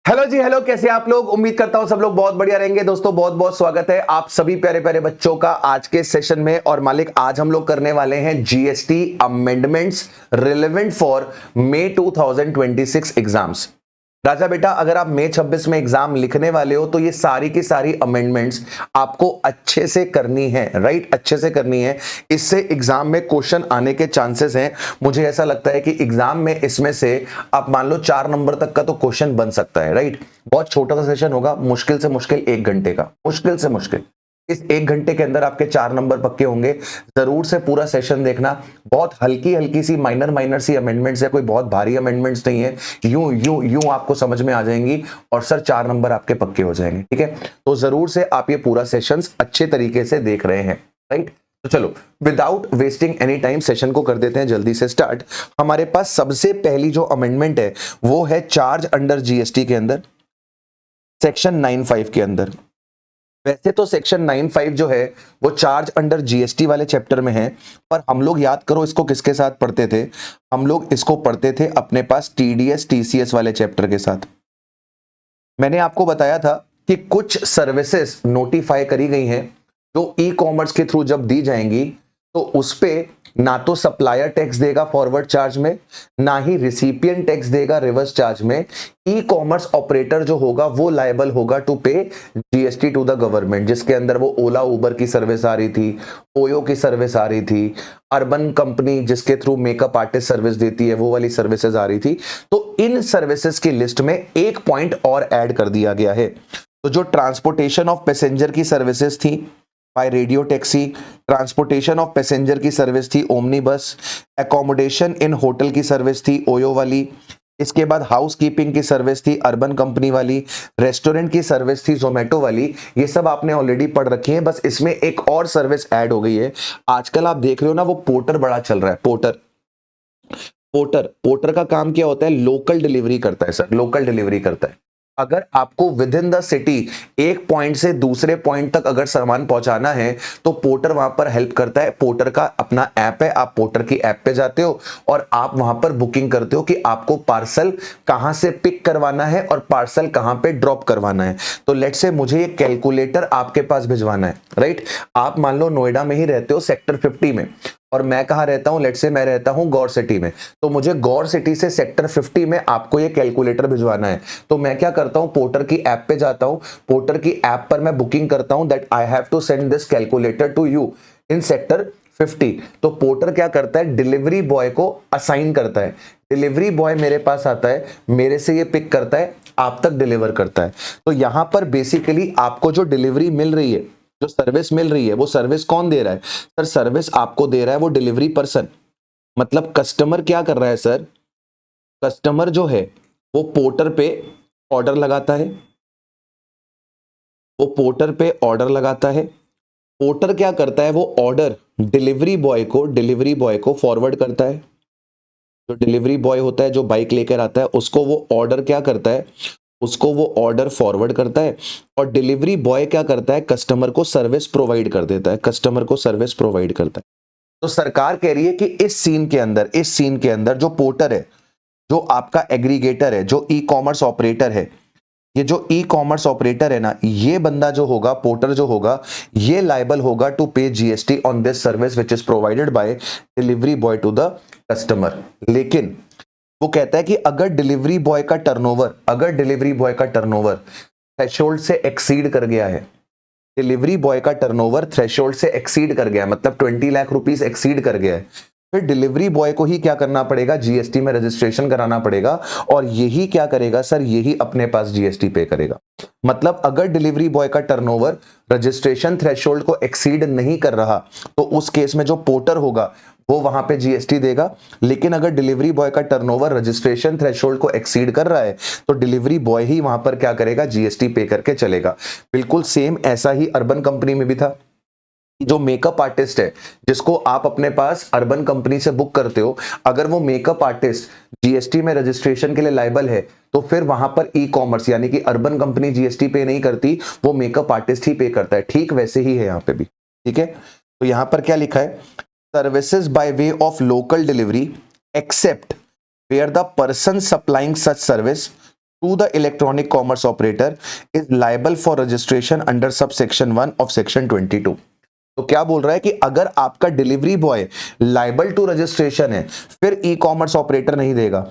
Hello जी, hello. कैसे आप लोग? उम्मीद करता हूं सब लोग बहुत बढ़िया रहेंगे। दोस्तों बहुत बहुत स्वागत है आप सभी प्यारे प्यारे बच्चों का आज के सेशन में। और मालिक, आज हम लोग करने वाले हैं GST amendments relevant for May 2026 exams. राजा बेटा, अगर आप मई 26 में एग्जाम लिखने वाले हो तो ये सारी की सारी अमेंडमेंट्स आपको अच्छे से करनी है, राइट? अच्छे से करनी है। इससे एग्जाम में क्वेश्चन आने के चांसेस हैं। मुझे ऐसा लगता है कि एग्जाम में इसमें से आप मान लो 4 नंबर तक का तो क्वेश्चन बन सकता है, राइट? बहुत छोटा सा सेशन होगा, मुश्किल से मुश्किल 1 घंटे का, मुश्किल से मुश्किल। इस 1 घंटे के अंदर आपके 4 नंबर पक्के होंगे। जरूर से पूरा सेशन देखना। बहुत हल्की हल्की सी माइनर माइनर सी अमेंडमेंट्स है, कोई बहुत भारी अमेंडमेंट्स नहीं है। यूं यूं यूं आपको समझ में आ जाएंगी और सर 4 नंबर आपके पक्के हो जाएंगे, ठीक है? तो जरूर से आप ये पूरा सेशन अच्छे तरीके से देख रहे हैं, राइट? तो चलो, without wasting any time session को कर देते हैं जल्दी से स्टार्ट। हमारे पास सबसे पहली जो अमेंडमेंट है वो है चार्ज अंडर जीएसटी के अंदर, सेक्शन 95 के अंदर। वैसे तो सेक्शन 95 जो है वो चार्ज अंडर जीएसटी वाले चैप्टर में है, पर हम लोग याद करो इसको किसके साथ पढ़ते थे? हम लोग इसको पढ़ते थे अपने पास टीडीएस टीसीएस वाले चैप्टर के साथ। मैंने आपको बताया था कि कुछ सर्विसेज नोटिफाई करी गई हैं जो ई कॉमर्स के थ्रू जब दी जाएंगी तो उस पे ना तो सप्लायर टैक्स देगा फॉरवर्ड चार्ज में, ना ही रिसिपिएंट टैक्स देगा रिवर्स चार्ज में। ई कॉमर्स ऑपरेटर जो होगा वो लायबल होगा to pay GST to the government, जिसके अंदर वो ओला उबर की सर्विस आ रही थी, ओयो की सर्विस आ रही थी, अर्बन कंपनी जिसके थ्रू मेकअप आर्टिस्ट सर्विस देती है वो वाली सर्विसेज आ रही थी। तो इन सर्विसेज की लिस्ट में एक पॉइंट और ऐड कर दिया गया है। तो जो ट्रांसपोर्टेशन ऑफ पैसेंजर की सर्विसेज थी by radio taxi, transportation of passenger की सर्विस थी omni bus, accommodation in hotel की सर्विस थी ओयो वाली, इसके बाद हाउस कीपिंग की सर्विस थी अर्बन कंपनी वाली, रेस्टोरेंट की सर्विस थी जोमेटो वाली। ये सब आपने ऑलरेडी पढ़ रखी है, बस इसमें एक और सर्विस ऐड हो गई है। आजकल आप देख रहे हो ना, वो पोर्टर बड़ा चल रहा है। पोर्टर पोर्टर पोर्टर का काम क्या होता है? लोकल डिलीवरी करता है सर, लोकल डिलीवरी करता है। अगर आपको विद इन द सिटी एक पॉइंट से दूसरे पॉइंट तक अगर सामान पहुंचाना है तो पोर्टर वहां पर हेल्प करता है। पोर्टर का अपना ऐप है, आप पोर्टर की ऐप पे जाते हो और आप वहां पर बुकिंग करते हो कि आपको पार्सल कहां से पिक करवाना है और पार्सल कहां पे ड्रॉप करवाना है। तो लेट्स से मुझे ये कैलकुलेटर आपके पास भिजवाना है, राइट? आप मान लो नोएडा में ही रहते हो सेक्टर 50 में, और मैं कहां रहता हूं? लेट्स से मैं रहता हूं गौर सिटी में। तो मुझे गौर सिटी से सेक्टर 50 में आपको ये कैलकुलेटर भिजवाना है। तो मैं क्या करता हूं? पोर्टर की ऐप पे जाता हूं, पोर्टर की ऐप पर मैं बुकिंग करता हूं that I have to send this calculator to you in sector 50। तो पोर्टर क्या करता है? डिलीवरी बॉय को असाइन करता है। डिलीवरी बॉय मेरे पास आता है, मेरे से ये पिक करता है, आप तक डिलीवर करता है। तो यहां पर बेसिकली आपको जो डिलीवरी मिल रही है, जो सर्विस मिल रही है, वो सर्विस कौन दे रहा है? सर सर्विस आपको दे रहा है वो डिलीवरी पर्सन। मतलब कस्टमर क्या कर रहा है सर? कस्टमर जो है वो पोर्टर पे ऑर्डर लगाता है, वो पोर्टर पे ऑर्डर लगाता है। पोर्टर क्या करता है? वो ऑर्डर डिलीवरी बॉय को फॉरवर्ड करता है। जो डिलीवरी बॉय होता है, जो बाइक लेकर आता है, उसको वो ऑर्डर क्या करता है? उसको वो ऑर्डर फॉरवर्ड करता है। और डिलीवरी बॉय क्या करता है? कस्टमर को सर्विस प्रोवाइड कर देता है, कस्टमर को सर्विस प्रोवाइड करता है। तो सरकार कह रही है कि इस सीन के अंदर जो पोर्टर है, जो आपका एग्रीगेटर है, जो ई कॉमर्स ऑपरेटर है, ये जो ई कॉमर्स ऑपरेटर है ना, ये बंदा जो होगा, पोर्टर जो होगा, ये लायबल होगा to pay GST on this service which is provided by delivery boy to the customer. लेकिन वो कहता है कि अगर डिलीवरी बॉय का टर्नओवर थ्रेशोल्ड से एक्सीड कर गया है, डिलीवरी बॉय का टर्नओवर थ्रेशोल्ड से एक्सीड कर गया, मतलब 20 लाख रुपीस एक्सीड कर गया है, फिर डिलीवरी बॉय को ही क्या करना पड़ेगा? जीएसटी में रजिस्ट्रेशन कराना पड़ेगा। और यही क्या करेगा सर? यही अपने पास जीएसटी पे करेगा। मतलब अगर डिलीवरी बॉय का टर्नओवर रजिस्ट्रेशन थ्रेशोल्ड को एक्सीड नहीं कर रहा तो उस केस में जो पोर्टर होगा वो वहां पे जीएसटी देगा। लेकिन अगर डिलीवरी बॉय का टर्नओवर रजिस्ट्रेशन थ्रेशोल्ड को एक्सीड कर रहा है तो डिलीवरी बॉय ही वहां पर क्या करेगा? जीएसटी पे करके चलेगा। बिल्कुल सेम ऐसा ही अर्बन कंपनी में भी था। जो मेकअप आर्टिस्ट है, जिसको आप अपने पास अर्बन कंपनी से बुक करते हो, अगर वो मेकअप आर्टिस्ट जीएसटी में रजिस्ट्रेशन के लिए लायबल है तो फिर वहां पर ई कॉमर्स यानी कि अर्बन कंपनी जीएसटी पे नहीं करती, वो मेकअप आर्टिस्ट ही पे करता है। ठीक वैसे ही है यहाँ पे भी, ठीक है? तो यहां पर क्या लिखा है? Services by way of local delivery except where the person supplying such service to the electronic commerce operator is liable for registration under subsection 1 of section 22। तो क्या बोल रहा है कि अगर आपका delivery boy liable to registration है फिर ई कॉमर्स ऑपरेटर नहीं देगा,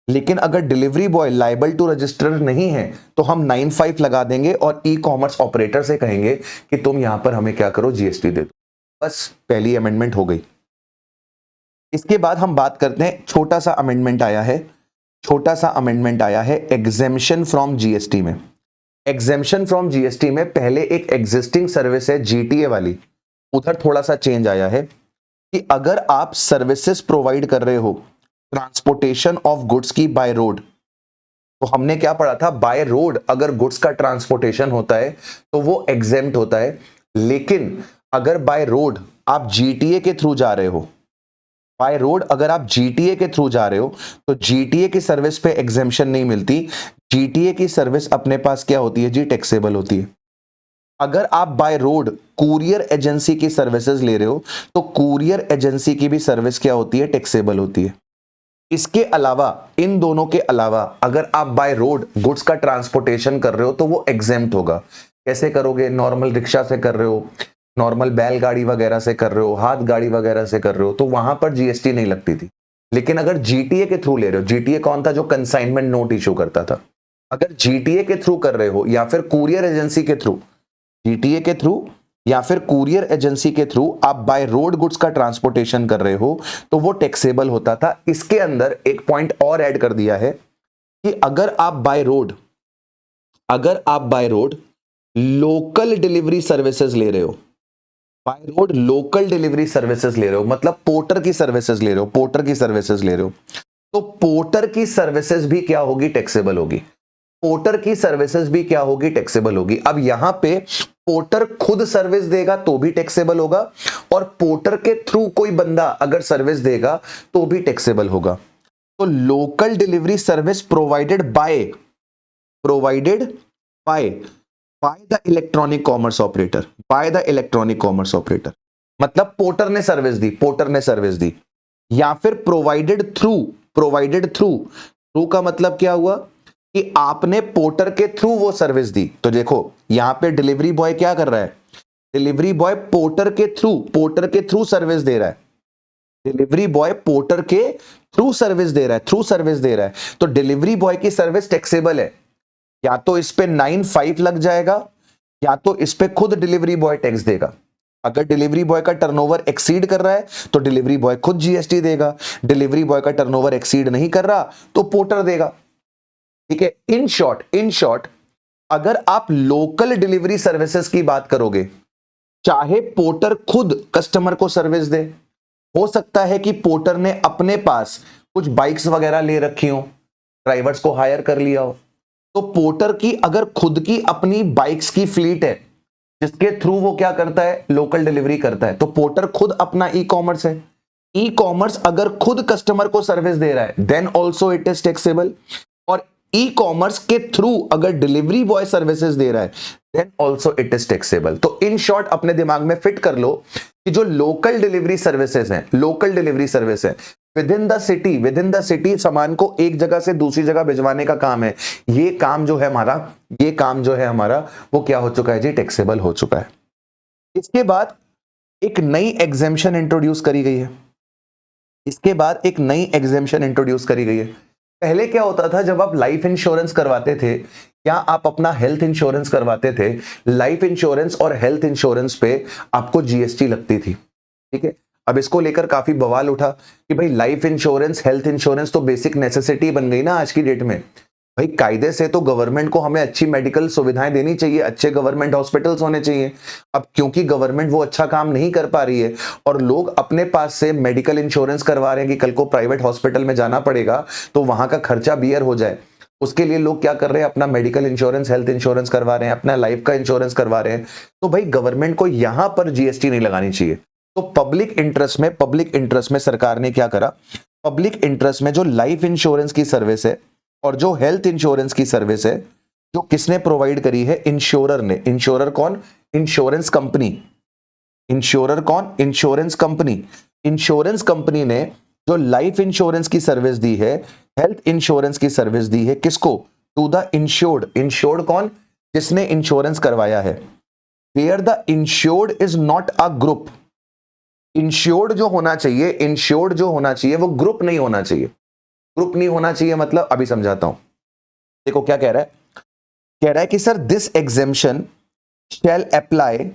लेकिन अगर delivery boy liable to register नहीं है तो हम 95 लगा देंगे और ई कॉमर्स ऑपरेटर से कहेंगे कि तुम यहां पर हमें क्या करो, जीएसटी दे दो। बस पहली अमेंडमेंट हो गई। इसके बाद हम बात करते हैं, छोटा सा अमेंडमेंट आया है, छोटा सा अमेंडमेंट आया है एग्जेम्पशन फ्रॉम जीएसटी में। एग्जेम्पशन फ्रॉम जीएसटी में पहले एक एग्जिस्टिंग सर्विस है जीटीए वाली, उधर थोड़ा सा चेंज आया है कि अगर आप सर्विसेज प्रोवाइड कर रहे हो ट्रांसपोर्टेशन ऑफ गुड्स की बाय रोड, तो हमने क्या पढ़ा था, बाय रोड अगर गुड्स का ट्रांसपोर्टेशन होता है तो वो एग्जेम्प्ट होता है, लेकिन अगर बाय रोड आप जीटीए के थ्रू जा रहे हो, बाय रोड अगर आप जीटीए के थ्रू जा रहे हो तो जीटीए की सर्विस पे एग्जेम्पशन नहीं मिलती। जीटीए की सर्विस अपने पास क्या होती है जी, टैक्सेबल होती है। अगर आप बाय रोड कुरियर एजेंसी की सर्विसेज ले रहे हो तो कुरियर एजेंसी की भी सर्विस क्या होती है, टैक्सेबल होती है। इसके अलावा, इन दोनों के अलावा अगर आप बाय रोड गुड्स का ट्रांसपोर्टेशन कर रहे हो तो वो एग्जेम्प्ट होगा। कैसे करोगे, नॉर्मल रिक्शा से कर रहे हो, नॉर्मल बैलगाड़ी वगैरह से कर रहे हो, हाथ गाड़ी वगैरह से कर रहे हो, तो वहां पर जीएसटी नहीं लगती थी। लेकिन अगर जीटीए के थ्रू ले रहे हो, जीटीए कौन था, जो कंसाइनमेंट नोट इशू करता था, अगर जीटीए के थ्रू कर रहे हो या फिर कुरियर एजेंसी के थ्रू, जीटीए के थ्रू या फिर कुरियर एजेंसी के थ्रू आप बाय रोड गुड्स का ट्रांसपोर्टेशन कर रहे हो तो वो टैक्सेबल होता था। इसके अंदर एक पॉइंट और ऐड कर दिया है कि अगर आप by road local delivery services ले रहे हो, by road local delivery services ले रहे हो, मतलब पोर्टर की सर्विसेज ले रहे हो, पोर्टर की सर्विसेज ले रहे हो, तो पोर्टर की सर्विसेज भी क्या होगी, टैक्सेबल होगी। पोर्टर की सर्विसेज भी क्या होगी, टैक्सेबल होगी। अब यहां पे पोर्टर खुद सर्विस देगा तो भी टैक्सेबल होगा, और पोर्टर के थ्रू कोई बंदा अगर सर्विस देगा तो भी टैक्सेबल होगा। तो local delivery service provided by the electronic commerce operator, by the electronic commerce operator, मतलब पोर्टर ने सर्विस दी, या फिर प्रोवाइडेड थ्रू का मतलब क्या हुआ कि आपने पोर्टर के थ्रू वो सर्विस दी। तो देखो यहां पे डिलीवरी बॉय क्या कर रहा है, डिलीवरी बॉय पोर्टर के थ्रू सर्विस दे रहा है, डिलीवरी बॉय पोर्टर के थ्रू सर्विस दे रहा है, तो डिलीवरी बॉय की सर्विस टैक्सेबल है। या तो इस पे 95 लग जाएगा या तो इस पे खुद डिलीवरी बॉय टैक्स देगा। अगर डिलीवरी बॉय का टर्नओवर एक्सीड कर रहा है तो डिलीवरी बॉय खुद जीएसटी देगा, डिलीवरी बॉय का टर्नओवर एक्सीड नहीं कर रहा तो पोर्टर देगा। ठीक है, इन शॉर्ट अगर आप लोकल डिलीवरी सर्विसेज की बात करोगे, चाहे पोर्टर खुद कस्टमर को सर्विस दे, हो सकता है कि पोर्टर ने अपने पास कुछ बाइक्स वगैरह ले रखी हो, ड्राइवर्स को हायर कर लिया हो, तो पोर्टर की अगर खुद की अपनी बाइक्स की फ्लीट है जिसके थ्रू वो क्या करता है, लोकल डिलीवरी करता है, तो पोर्टर खुद अपना ई कॉमर्स है। ई कॉमर्स अगर खुद कस्टमर को सर्विस दे रहा है then also it is taxable, और ई कॉमर्स के थ्रू अगर डिलीवरी बॉय सर्विसेज दे रहा है then also it is taxable. तो इन शॉर्ट अपने दिमाग में फिट कर लो कि जो लोकल डिलीवरी सर्विसेज हैं, लोकल डिलीवरी सर्विस है, विद इन द सिटी सामान को एक जगह से दूसरी जगह भिजवाने का काम है, ये काम जो है हमारा वो क्या हो चुका है जी, टैक्सेबल हो चुका है। इसके बाद एक नई एग्जेम्पशन इंट्रोड्यूस करी गई है। पहले क्या होता था, जब आप लाइफ इंश्योरेंस करवाते थे या आप अपना हेल्थ इंश्योरेंस करवाते थे, लाइफ इंश्योरेंस और हेल्थ इंश्योरेंस पे आपको जीएसटी लगती थी। ठीक है, अब इसको लेकर काफी बवाल उठा कि भाई लाइफ इंश्योरेंस हेल्थ इंश्योरेंस तो बेसिक नेसेसिटी बन गई ना आज की डेट में। भाई कायदे से तो गवर्नमेंट को हमें अच्छी मेडिकल सुविधाएं देनी चाहिए, अच्छे गवर्नमेंट हॉस्पिटल्स होने चाहिए। अब क्योंकि गवर्नमेंट वो अच्छा काम नहीं कर पा रही है और लोग अपने पास से मेडिकल इंश्योरेंस करवा रहे हैं कि कल को प्राइवेट हॉस्पिटल में जाना पड़ेगा तो वहां का खर्चा बियर हो जाए, उसके लिए लोग क्या कर रहे हैं, अपना मेडिकल इंश्योरेंस हेल्थ इंश्योरेंस करवा रहे हैं, अपना लाइफ का इंश्योरेंस करवा रहे हैं। तो भाई गवर्नमेंट को यहां पर जीएसटी नहीं लगानी चाहिए। तो पब्लिक इंटरेस्ट में सरकार ने क्या करा, पब्लिक इंटरेस्ट में जो लाइफ इंश्योरेंस की सर्विस है और जो हेल्थ इंश्योरेंस की सर्विस है, जो किसने प्रोवाइड करी है, इंश्योरर ने। इंश्योरर कौन, इंश्योरेंस कंपनी। इंश्योरर कौन, इंश्योरेंस कंपनी। इंश्योरेंस कंपनी ने जो लाइफ इंश्योरेंस की सर्विस दी है, हेल्थ इंश्योरेंस की सर्विस दी है, किसको, टू द इंश्योर्ड, इंश्योर्ड कौन, जिसने इंश्योरेंस करवाया है, where the insured is not a group, insured जो होना चाहिए, इंश्योर्ड जो होना चाहिए वो ग्रुप नहीं होना चाहिए, ग्रुप नहीं होना चाहिए मतलब अभी समझाता हूं। देखो क्या कह रहा है, कह रहा है कि sir this exemption shall apply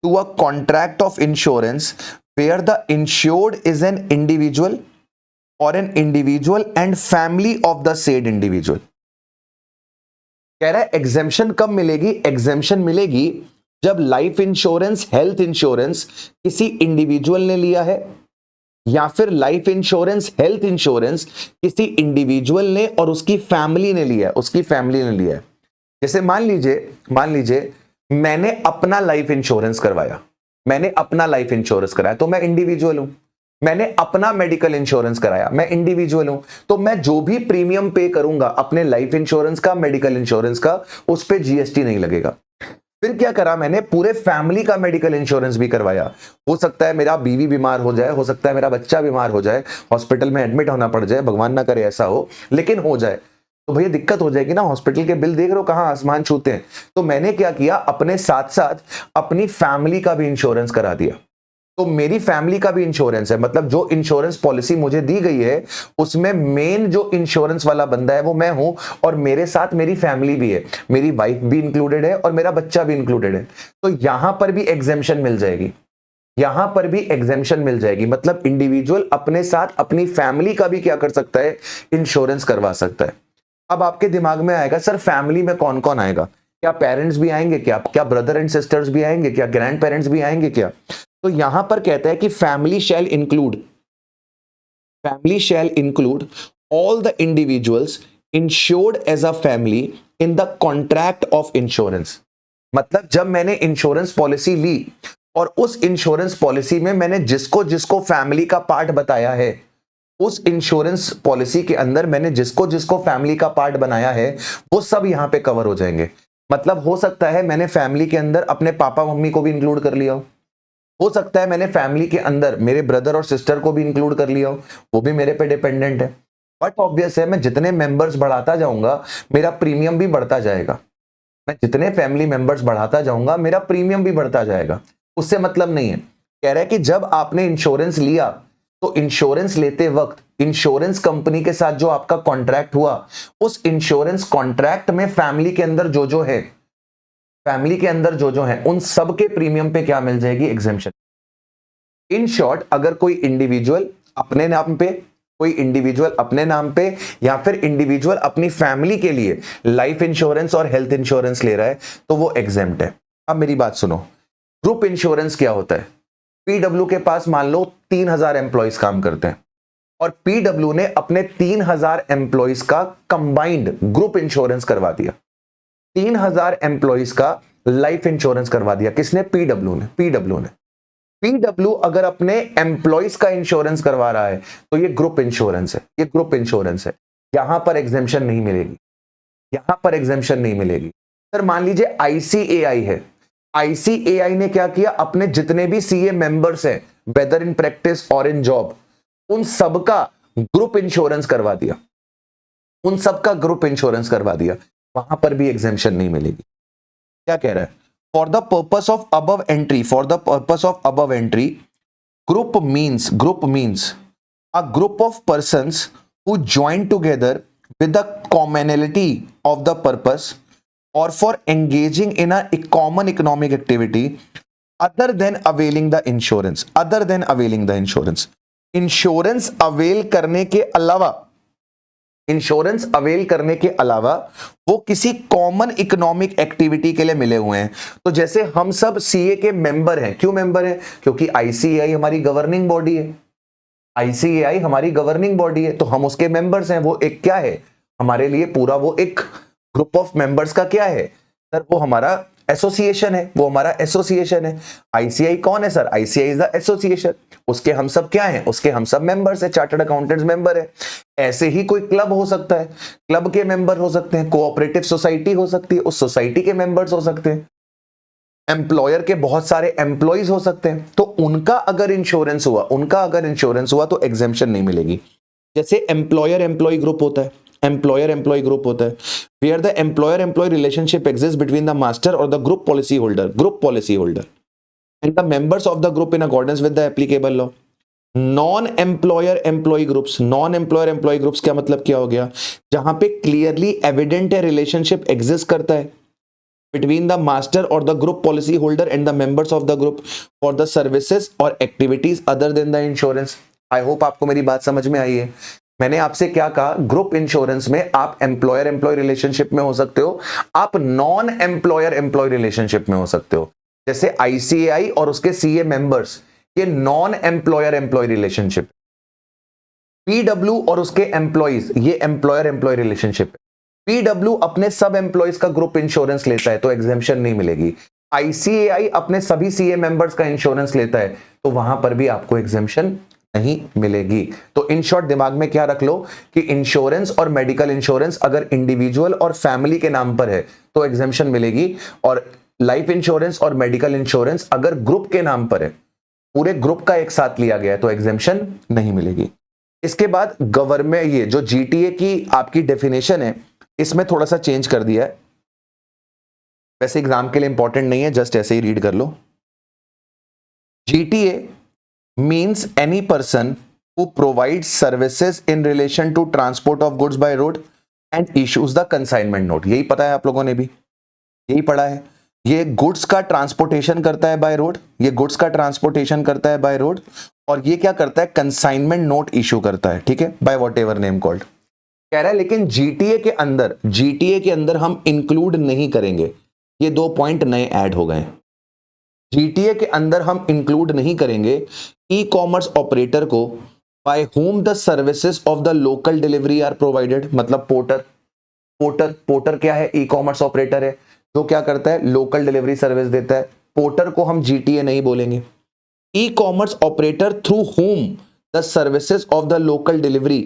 to a contract of insurance where the insured is an individual or an individual and family of the said individual। कह रहा है एग्जेम्पशन कब मिलेगी, एग्जेम्पशन मिलेगी जब लाइफ इंश्योरेंस, हेल्थ इंश्योरेंस किसी individual ने लिया है, या फिर लाइफ इंश्योरेंस, हेल्थ इंश्योरेंस किसी इंडिविजुअल ने और उसकी फैमिली ने लिया है, उसकी फैमिली ने लिया है। जैसे मान लीजिए मैंने अपना लाइफ इंश्योरेंस करवाया, मैंने अपना लाइफ इंश्योरेंस कराया तो मैं इंडिविजुअल हूं, मैंने अपना मेडिकल इंश्योरेंस कराया, मैं इंडिविजुअल हूं, तो मैं जो भी प्रीमियम पे करूंगा अपने लाइफ इंश्योरेंस का, मेडिकल इंश्योरेंस का, उस पे जीएसटी नहीं लगेगा। फिर क्या करा मैंने, पूरे फैमिली का मेडिकल इंश्योरेंस भी करवाया, हो सकता है मेरा बीवी बीमार हो जाए, हो सकता है मेरा बच्चा बीमार हो जाए, हॉस्पिटल में एडमिट होना पड़ जाए, भगवान ना करे ऐसा हो, लेकिन हो जाए तो भैया दिक्कत हो जाएगी ना, हॉस्पिटल के बिल देख रहे हो कहां आसमान छूते हैं। तो मैंने क्या किया, अपने साथ साथ अपनी फैमिली का भी इंश्योरेंस करा दिया। तो मेरी फैमिली का भी इंश्योरेंस है, मतलब जो इंश्योरेंस पॉलिसी मुझे दी गई है उसमें मेन जो इंश्योरेंस वाला बंदा है वो मैं हूं, और मेरे साथ मेरी फैमिली भी है, मेरी वाइफ भी इंक्लूडेड है और मेरा बच्चा भी इंक्लूडेड है। तो यहां पर भी एग्जेम्पशन मिल जाएगी, यहां पर भी एग्जेम्पशन मिल जाएगी, मतलब इंडिविजुअल अपने साथ अपनी फैमिली का भी क्या कर सकता है, इंश्योरेंस करवा सकता है। अब आपके दिमाग में आएगा सर फैमिली में कौन कौन आएगा, क्या पेरेंट्स भी आएंगे, क्या ब्रदर एंड सिस्टर्स भी आएंगे, क्या ग्रैंड पेरेंट्स भी आएंगे क्या। तो यहां पर कहता है कि family shall include all the individuals insured as a family in the contract of insurance. मतलब जब मैंने इंश्योरेंस पॉलिसी ली और उस इंश्योरेंस पॉलिसी में मैंने जिसको जिसको फैमिली का पार्ट बताया है, उस इंश्योरेंस पॉलिसी के अंदर मैंने जिसको जिसको फैमिली का पार्ट बनाया है वो सब यहां पे कवर हो जाएंगे। मतलब हो सकता है मैंने फैमिली के अंदर अपने पापा मम्मी को भी इंक्लूड कर लिया हो सकता है मैंने फैमिली के अंदर मेरे ब्रदर और सिस्टर को भी इंक्लूड कर लिया हो, वो भी मेरे पे डिपेंडेंट है। बट ऑब्वियस है मैं जितने मेंबर्स बढ़ाता जाऊंगा मेरा प्रीमियम भी बढ़ता जाएगा, मैं जितने फैमिली मेंबर्स बढ़ाता जाऊंगा मेरा प्रीमियम भी बढ़ता जाएगा। उससे मतलब नहीं है, कह रहा है कि जब आपने इंश्योरेंस लिया तो इंश्योरेंस लेते वक्त इंश्योरेंस कंपनी के साथ जो आपका कॉन्ट्रैक्ट हुआ, उस इंश्योरेंस कॉन्ट्रैक्ट में फैमिली के अंदर जो जो है, फैमिली के अंदर जो जो है उन सब के प्रीमियम पे क्या मिल जाएगी, एग्जेम्पशन। इन शॉर्ट अगर कोई इंडिविजुअल अपने नाम पे, कोई इंडिविजुअल अपने नाम पे या फिर इंडिविजुअल अपनी फैमिली के लिए लाइफ इंश्योरेंस और हेल्थ इंश्योरेंस ले रहा है तो वो एग्जेम्प्ट है। अब मेरी बात सुनो, ग्रुप इंश्योरेंस क्या होता है, पीडब्ल्यू के पास मान लो 3000 एम्प्लॉयज काम करते हैं और पीडब्ल्यू ने अपने 3000 एम्प्लॉयज का कंबाइंड ग्रुप इंश्योरेंस करवा दिया, 3000 एम्प्लॉयज का लाइफ इंश्योरेंस करवा दिया। किसने, पीडब्ल्यू ने। पीडब्ल्यू अगर अपने एम्प्लॉयज का इंश्योरेंस करवा रहा है तो ये ग्रुप इंश्योरेंस है, ये ग्रुप इंश्योरेंस है, यहां पर एग्जेम्पशन नहीं मिलेगी, यहां पर एग्जेम्पशन नहीं मिलेगी। सर मान लीजिए आईसीएआई है, आईसीएआई ने क्या किया, अपने जितने भी सीए मेंबर्स हैं वेदर इन प्रैक्टिस और इन जॉब, उन सबका ग्रुप इंश्योरेंस करवा दिया, उन सबका ग्रुप इंश्योरेंस करवा दिया, वहां पर भी एग्जेम्पशन नहीं मिलेगी। क्या कह रहा है, for the purpose of above entry, for the purpose of above entry group means a group of persons who join together with the commonality of the purpose or for engaging in a common economic activity other than availing the insurance, insurance avail करने के अलावा, insurance avail करने के अलावा वो किसी common economic activity के लिए मिले हुए हैं। तो जैसे हम सब सीए के मेंबर हैं, क्यों मेंबर हैं, क्योंकि आईसीएआई हमारी गवर्निंग बॉडी है, आईसीएआई हमारी गवर्निंग बॉडी है तो हम उसके मेंबर्स हैं। वो एक क्या है हमारे लिए, पूरा वो एक ग्रुप ऑफ मेंबर्स का क्या है सर, वो हमारा एसोसिएशन है, वो हमारा एसोसिएशन है। आईसीआई कौन है sir, ICI is the association, उसके हम सब क्या हैं, उसके हम सब मेंबर्स है, चार्टर्ड अकाउंटेंट्स मेंबर है। ऐसे ही कोई क्लब हो सकता है, क्लब के मेंबर हो सकते हैं, कोऑपरेटिव सोसाइटी हो सकती है, उस सोसाइटी के मेंबर्स हो सकते हैं, एम्प्लॉयर के बहुत सारे एम्प्लॉइज हो सकते हैं। तो उनका अगर इंश्योरेंस हुआ तो एग्जेम्पशन नहीं मिलेगी। जैसे एम्प्लॉयर एम्प्लॉय ग्रुप होता है, एम्प्लॉयर एम्प्लॉय ग्रुप होता है, where the employer employ relationship exist between the master और the group policy holder and the members of the group in accordance with the applicable law. Non employer employee groups क्या मतलब क्या हो गया, जहां पे क्लियरली एविडेंट है relationship exist करता है बिटवीन द मास्टर और the group policy holder and the members of the group for the services और activities other than the insurance. I hope आपको मेरी बात समझ में आई है। मैंने आपसे क्या कहा, ग्रुप इंश्योरेंस में आप एम्प्लॉयर एम्प्लॉय रिलेशनशिप में हो सकते हो, आप नॉन एम्प्लॉयर एम्प्लॉय रिलेशनशिप में हो सकते हो। जैसे आईसीएआई और उसके सीए मेंबर्स, ये non employer employ relationship. PW और उसके एम्प्लॉइज, ये एम्प्लॉयर एम्प्लॉय रिलेशनशिप। पीडब्ल्यू अपने सब एम्प्लॉइज का ग्रुप इंश्योरेंस लेता है तो एग्जेम्पशन नहीं मिलेगी। आईसीएआई अपने सभी सीए मेंबर्स का इंश्योरेंस लेता है तो वहां पर भी आपको एग्जेम्पशन नहीं मिलेगी। तो इन शॉर्ट दिमाग में क्या रख लो कि इंश्योरेंस और मेडिकल इंश्योरेंस अगर इंडिविजुअल और फैमिली के नाम पर है तो एग्जेम्पशन मिलेगी, और लाइफ इंश्योरेंस और मेडिकल इंश्योरेंस अगर ग्रुप के नाम पर है, पूरे ग्रुप का एक साथ लिया गया है, तो एग्जेम्पशन नहीं मिलेगी। इसके बाद गवर्नमेंट, ये जो जीटीए की आपकी डेफिनेशन है इसमें थोड़ा सा चेंज कर दिया है, वैसे एग्जाम के लिए इंपॉर्टेंट नहीं है, जस्ट ऐसे ही रीड कर लो। GTA means any person who provide services in relation to transport of goods by road and issues the consignment note. यही पता है आप लोगों ने भी, यही पढ़ा है। ये गुड्स का ट्रांसपोर्टेशन करता है बाय रोड, ये गुड्स का ट्रांसपोर्टेशन करता है बाय रोड, और ये क्या करता है, कंसाइनमेंट नोट इशू करता है, ठीक है, बाय व्हाटएवर नेम कॉल्ड। कह रहा है लेकिन जीटीए के अंदर हम इंक्लूड नहीं करेंगे, ये 2 पॉइंट नए ऐड हो गए। जीटीए के अंदर हम इंक्लूड नहीं करेंगे ई कॉमर्स ऑपरेटर को by whom the services of the local delivery are provided. मतलब पोर्टर क्या है, ई कॉमर्स ऑपरेटर है जो क्या करता है, लोकल डिलीवरी सर्विस देता है। पोर्टर को हम जीटीए नहीं बोलेंगे। E commerce operator through whom the services of the local delivery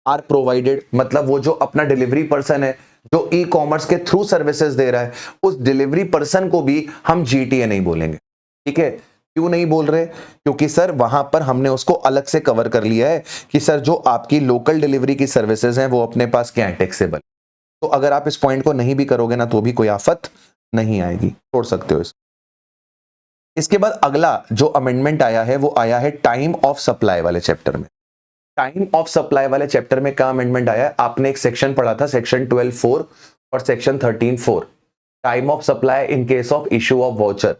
are provided, मतलब वो जो अपना डिलीवरी पर्सन है जो ई कॉमर्स के थ्रू सर्विसेज दे रहा है, उस डिलीवरी पर्सन को भी हम जीटीए नहीं बोलेंगे। ठीक है, क्यों नहीं बोल रहे, क्योंकि सर वहां पर हमने उसको अलग से कवर कर लिया है कि सर जो आपकी लोकल डिलीवरी की सर्विसेज हैं वो अपने पास क्या है, टैक्सेबल। तो अगर आप इस पॉइंट को नहीं भी करोगे ना तो भी कोई आफत नहीं आएगी, छोड़ सकते हो इस। इसके बाद अगला जो अमेंडमेंट आया है वो आया है टाइम ऑफ सप्लाई वाले चैप्टर में। टाइम ऑफ सप्लाई वाले चैप्टर में क्या अमेंडमेंट आया है, आपने एक सेक्शन पढ़ा था, सेक्शन 12(4) और section 13(4). Time of supply in case of issue of voucher.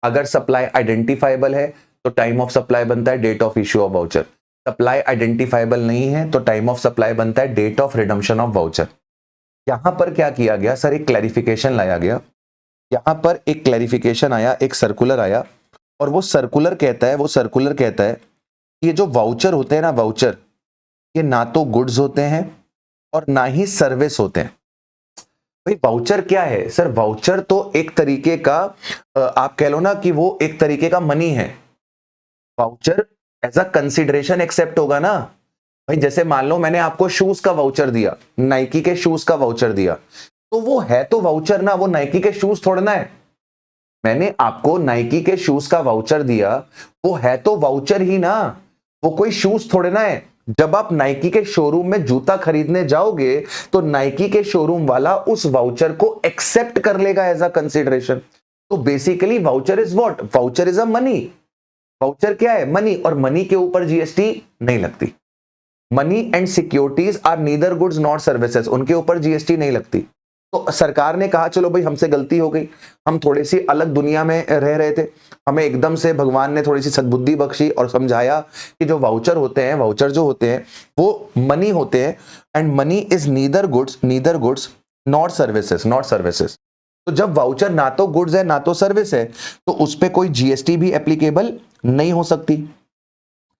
अगर सप्लाई आइडेंटिफाइबल है तो टाइम ऑफ सप्लाई बनता है date of issue of voucher. Supply identifiable नहीं है तो टाइम ऑफ सप्लाई बनता है date of redemption of voucher. यहां पर क्या किया गया सर, एक क्लैरिफिकेशन लाया गया। यहां पर एक क्लैरिफिकेशन आया, एक सर्कुलर आया, और वो सर्कुलर कहता है ये जो वाउचर होते हैं ना, वाउचर ये ना तो गुड्स होते हैं और ना ही सर्विस होते हैं। भाई वाउचर क्या है सर, वाउचर तो एक तरीके का आप कह लो ना कि वो एक तरीके का मनी है। Voucher as a consideration accept होगा ना। भाई जैसे मान लो मैंने आपको शूज का वाउचर दिया, नाइकी के शूज का वाउचर दिया, तो वो है तो वाउचर ना, वो नाइकी के शूज थोड़ा ना है। मैंने आपको नाइकी के शूज का वाउचर दिया, वो है तो वाउचर ही ना, वो कोई शूज थोड़े ना है। जब आप नाइकी के शोरूम में जूता खरीदने जाओगे तो नाइकी के शोरूम वाला उस वाउचर को एक्सेप्ट कर लेगा एज अ कंसिडरेशन। तो basically voucher is what, voucher is a money. Voucher क्या है, मनी, और मनी के ऊपर जीएसटी नहीं लगती। Money and securities are neither goods not services, उनके ऊपर जीएसटी नहीं लगती। तो सरकार ने कहा चलो भाई हमसे गलती हो गई, हम थोड़ी सी अलग दुनिया में रह रहे थे, हमें एकदम से भगवान ने थोड़ी सी सद्बुद्धि बख्शी और समझाया कि जो वाउचर होते हैं, वाउचर जो होते हैं वो मनी होते हैं, and money is neither goods not services. तो जब वाउचर ना तो गुड्स है ना तो सर्विस है तो उस पर कोई जीएसटी भी एप्लीकेबल नहीं हो सकती।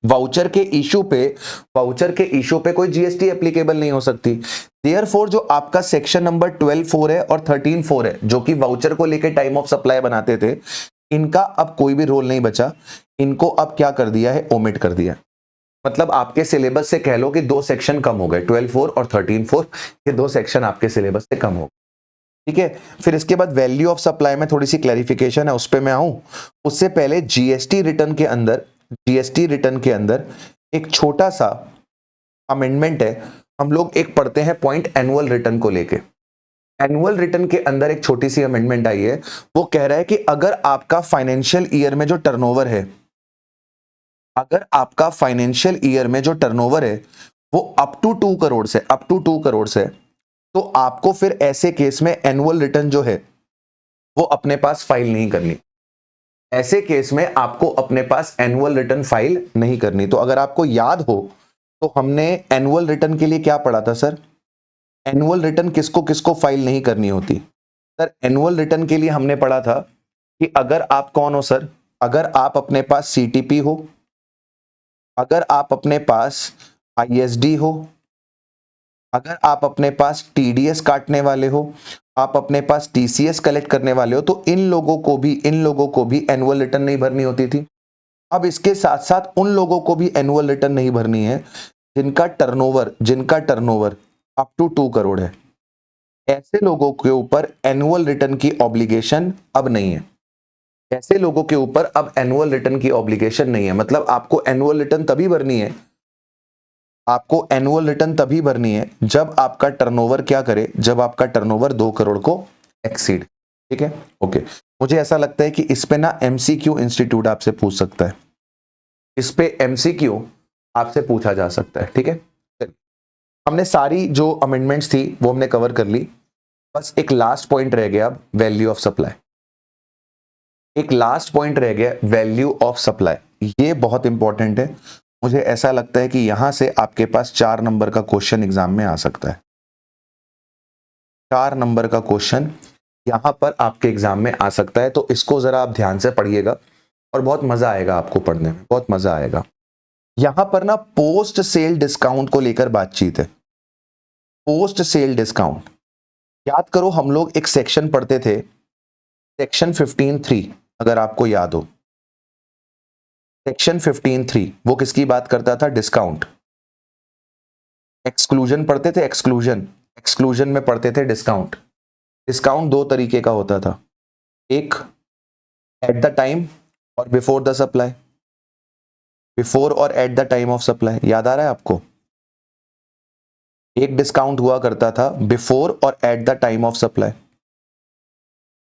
वाउचर के इशू पे कोई जीएसटी एप्लीकेबल नहीं हो सकती। देयरफॉर जो आपका सेक्शन नंबर 12(4) है और 13(4) है, जो कि वाउचर को लेके टाइम ऑफ सप्लाई बनाते थे, इनका अब कोई भी रोल नहीं बचा। इनको अब क्या कर दिया है, ओमिट कर दिया। मतलब आपके सिलेबस से कह लो कि 2 सेक्शन कम हो गए, 12(4) और 13(4), ये 2 सेक्शन आपके सिलेबस से कम हो गए। ठीक है, फिर इसके बाद वैल्यू ऑफ सप्लाई में थोड़ी सी क्लैरिफिकेशन है, उस पर मैं आऊं उससे पहले जीएसटी रिटर्न के अंदर एक छोटा सा अमेंडमेंट है, हम लोग एक पढ़ते हैं पॉइंट एनुअल रिटर्न को लेके। एनुअल रिटर्न के अंदर एक छोटी सी अमेंडमेंट आई है, वो कह रहा है कि अगर आपका फाइनेंशियल ईयर में जो टर्नओवर है, अगर आपका फाइनेंशियल ईयर में जो टर्नओवर है वो अप टू 2 करोड़ से, अप टू 2 करोड़ से, तो आपको फिर ऐसे केस में एनुअल रिटर्न जो है वो अपने पास फाइल नहीं करनी। ऐसे केस में आपको अपने पास एनुअल रिटर्न फाइल नहीं करनी। तो अगर आपको याद हो तो हमने एनुअल रिटर्न के लिए क्या पढ़ा था सर? एनुअल रिटर्न किसको किसको फाइल नहीं करनी होती? सर एनुअल रिटर्न के लिए हमने पढ़ा था कि अगर आप कौन हो सर, अगर आप अपने पास सीटीपी हो, अगर आप अपने पास आईएसडी हो, अगर आप अपने पास टीडीएस काटने वाले हो, आप अपने पास टीसीएस कलेक्ट करने वाले हो, तो इन लोगों को भी एनुअल रिटर्न नहीं भरनी होती थी। अब इसके साथ साथ उन लोगों को भी एनुअल रिटर्न नहीं भरनी है जिनका टर्नओवर अप टू 2 करोड़ है। ऐसे लोगों के ऊपर एनुअल रिटर्न की ऑब्लिगेशन अब नहीं है। ऐसे लोगों के ऊपर अब एनुअल रिटर्न की ऑब्लिगेशन नहीं है। मतलब आपको एनुअल रिटर्न तभी भरनी है, आपको एनुअल रिटर्न तभी भरनी है जब आपका टर्नओवर क्या करे, जब आपका टर्नओवर 2 करोड़ को एक्सीड। ठीक है, ओके। मुझे ऐसा लगता है कि इस पे ना एमसीक्यू इंस्टीट्यूट आपसे पूछ सकता है, इस पे एमसीक्यू आपसे पूछा जा सकता है। ठीक है, हमने सारी जो अमेंडमेंट्स थी वो हमने कवर कर ली। बस एक लास्ट पॉइंट रह गया, अब वैल्यू ऑफ सप्लाई। एक लास्ट पॉइंट रह गया, वैल्यू ऑफ सप्लाई। ये बहुत इंपॉर्टेंट है। मुझे ऐसा लगता है कि यहां से आपके पास 4 नंबर का क्वेश्चन एग्जाम में आ सकता है। 4 नंबर का क्वेश्चन यहां पर आपके एग्जाम में आ सकता है, तो इसको जरा आप ध्यान से पढ़िएगा और बहुत मजा आएगा आपको पढ़ने में, बहुत मजा आएगा। यहां पर ना पोस्ट सेल डिस्काउंट को लेकर बातचीत है। पोस्ट सेल डिस्काउंट, याद करो हम लोग एक सेक्शन पढ़ते थे, सेक्शन 15(3), अगर आपको याद हो। सेक्शन 15(3) वो किसकी बात करता था? डिस्काउंट। एक्सक्लूजन पढ़ते थे, एक्सक्लूजन में पढ़ते थे डिस्काउंट। डिस्काउंट 2 तरीके का होता था, एक एट द टाइम और बिफोर द सप्लाई। बिफोर और at the time of supply, याद आ रहा है आपको? एक डिस्काउंट हुआ करता था बिफोर और at the time of supply,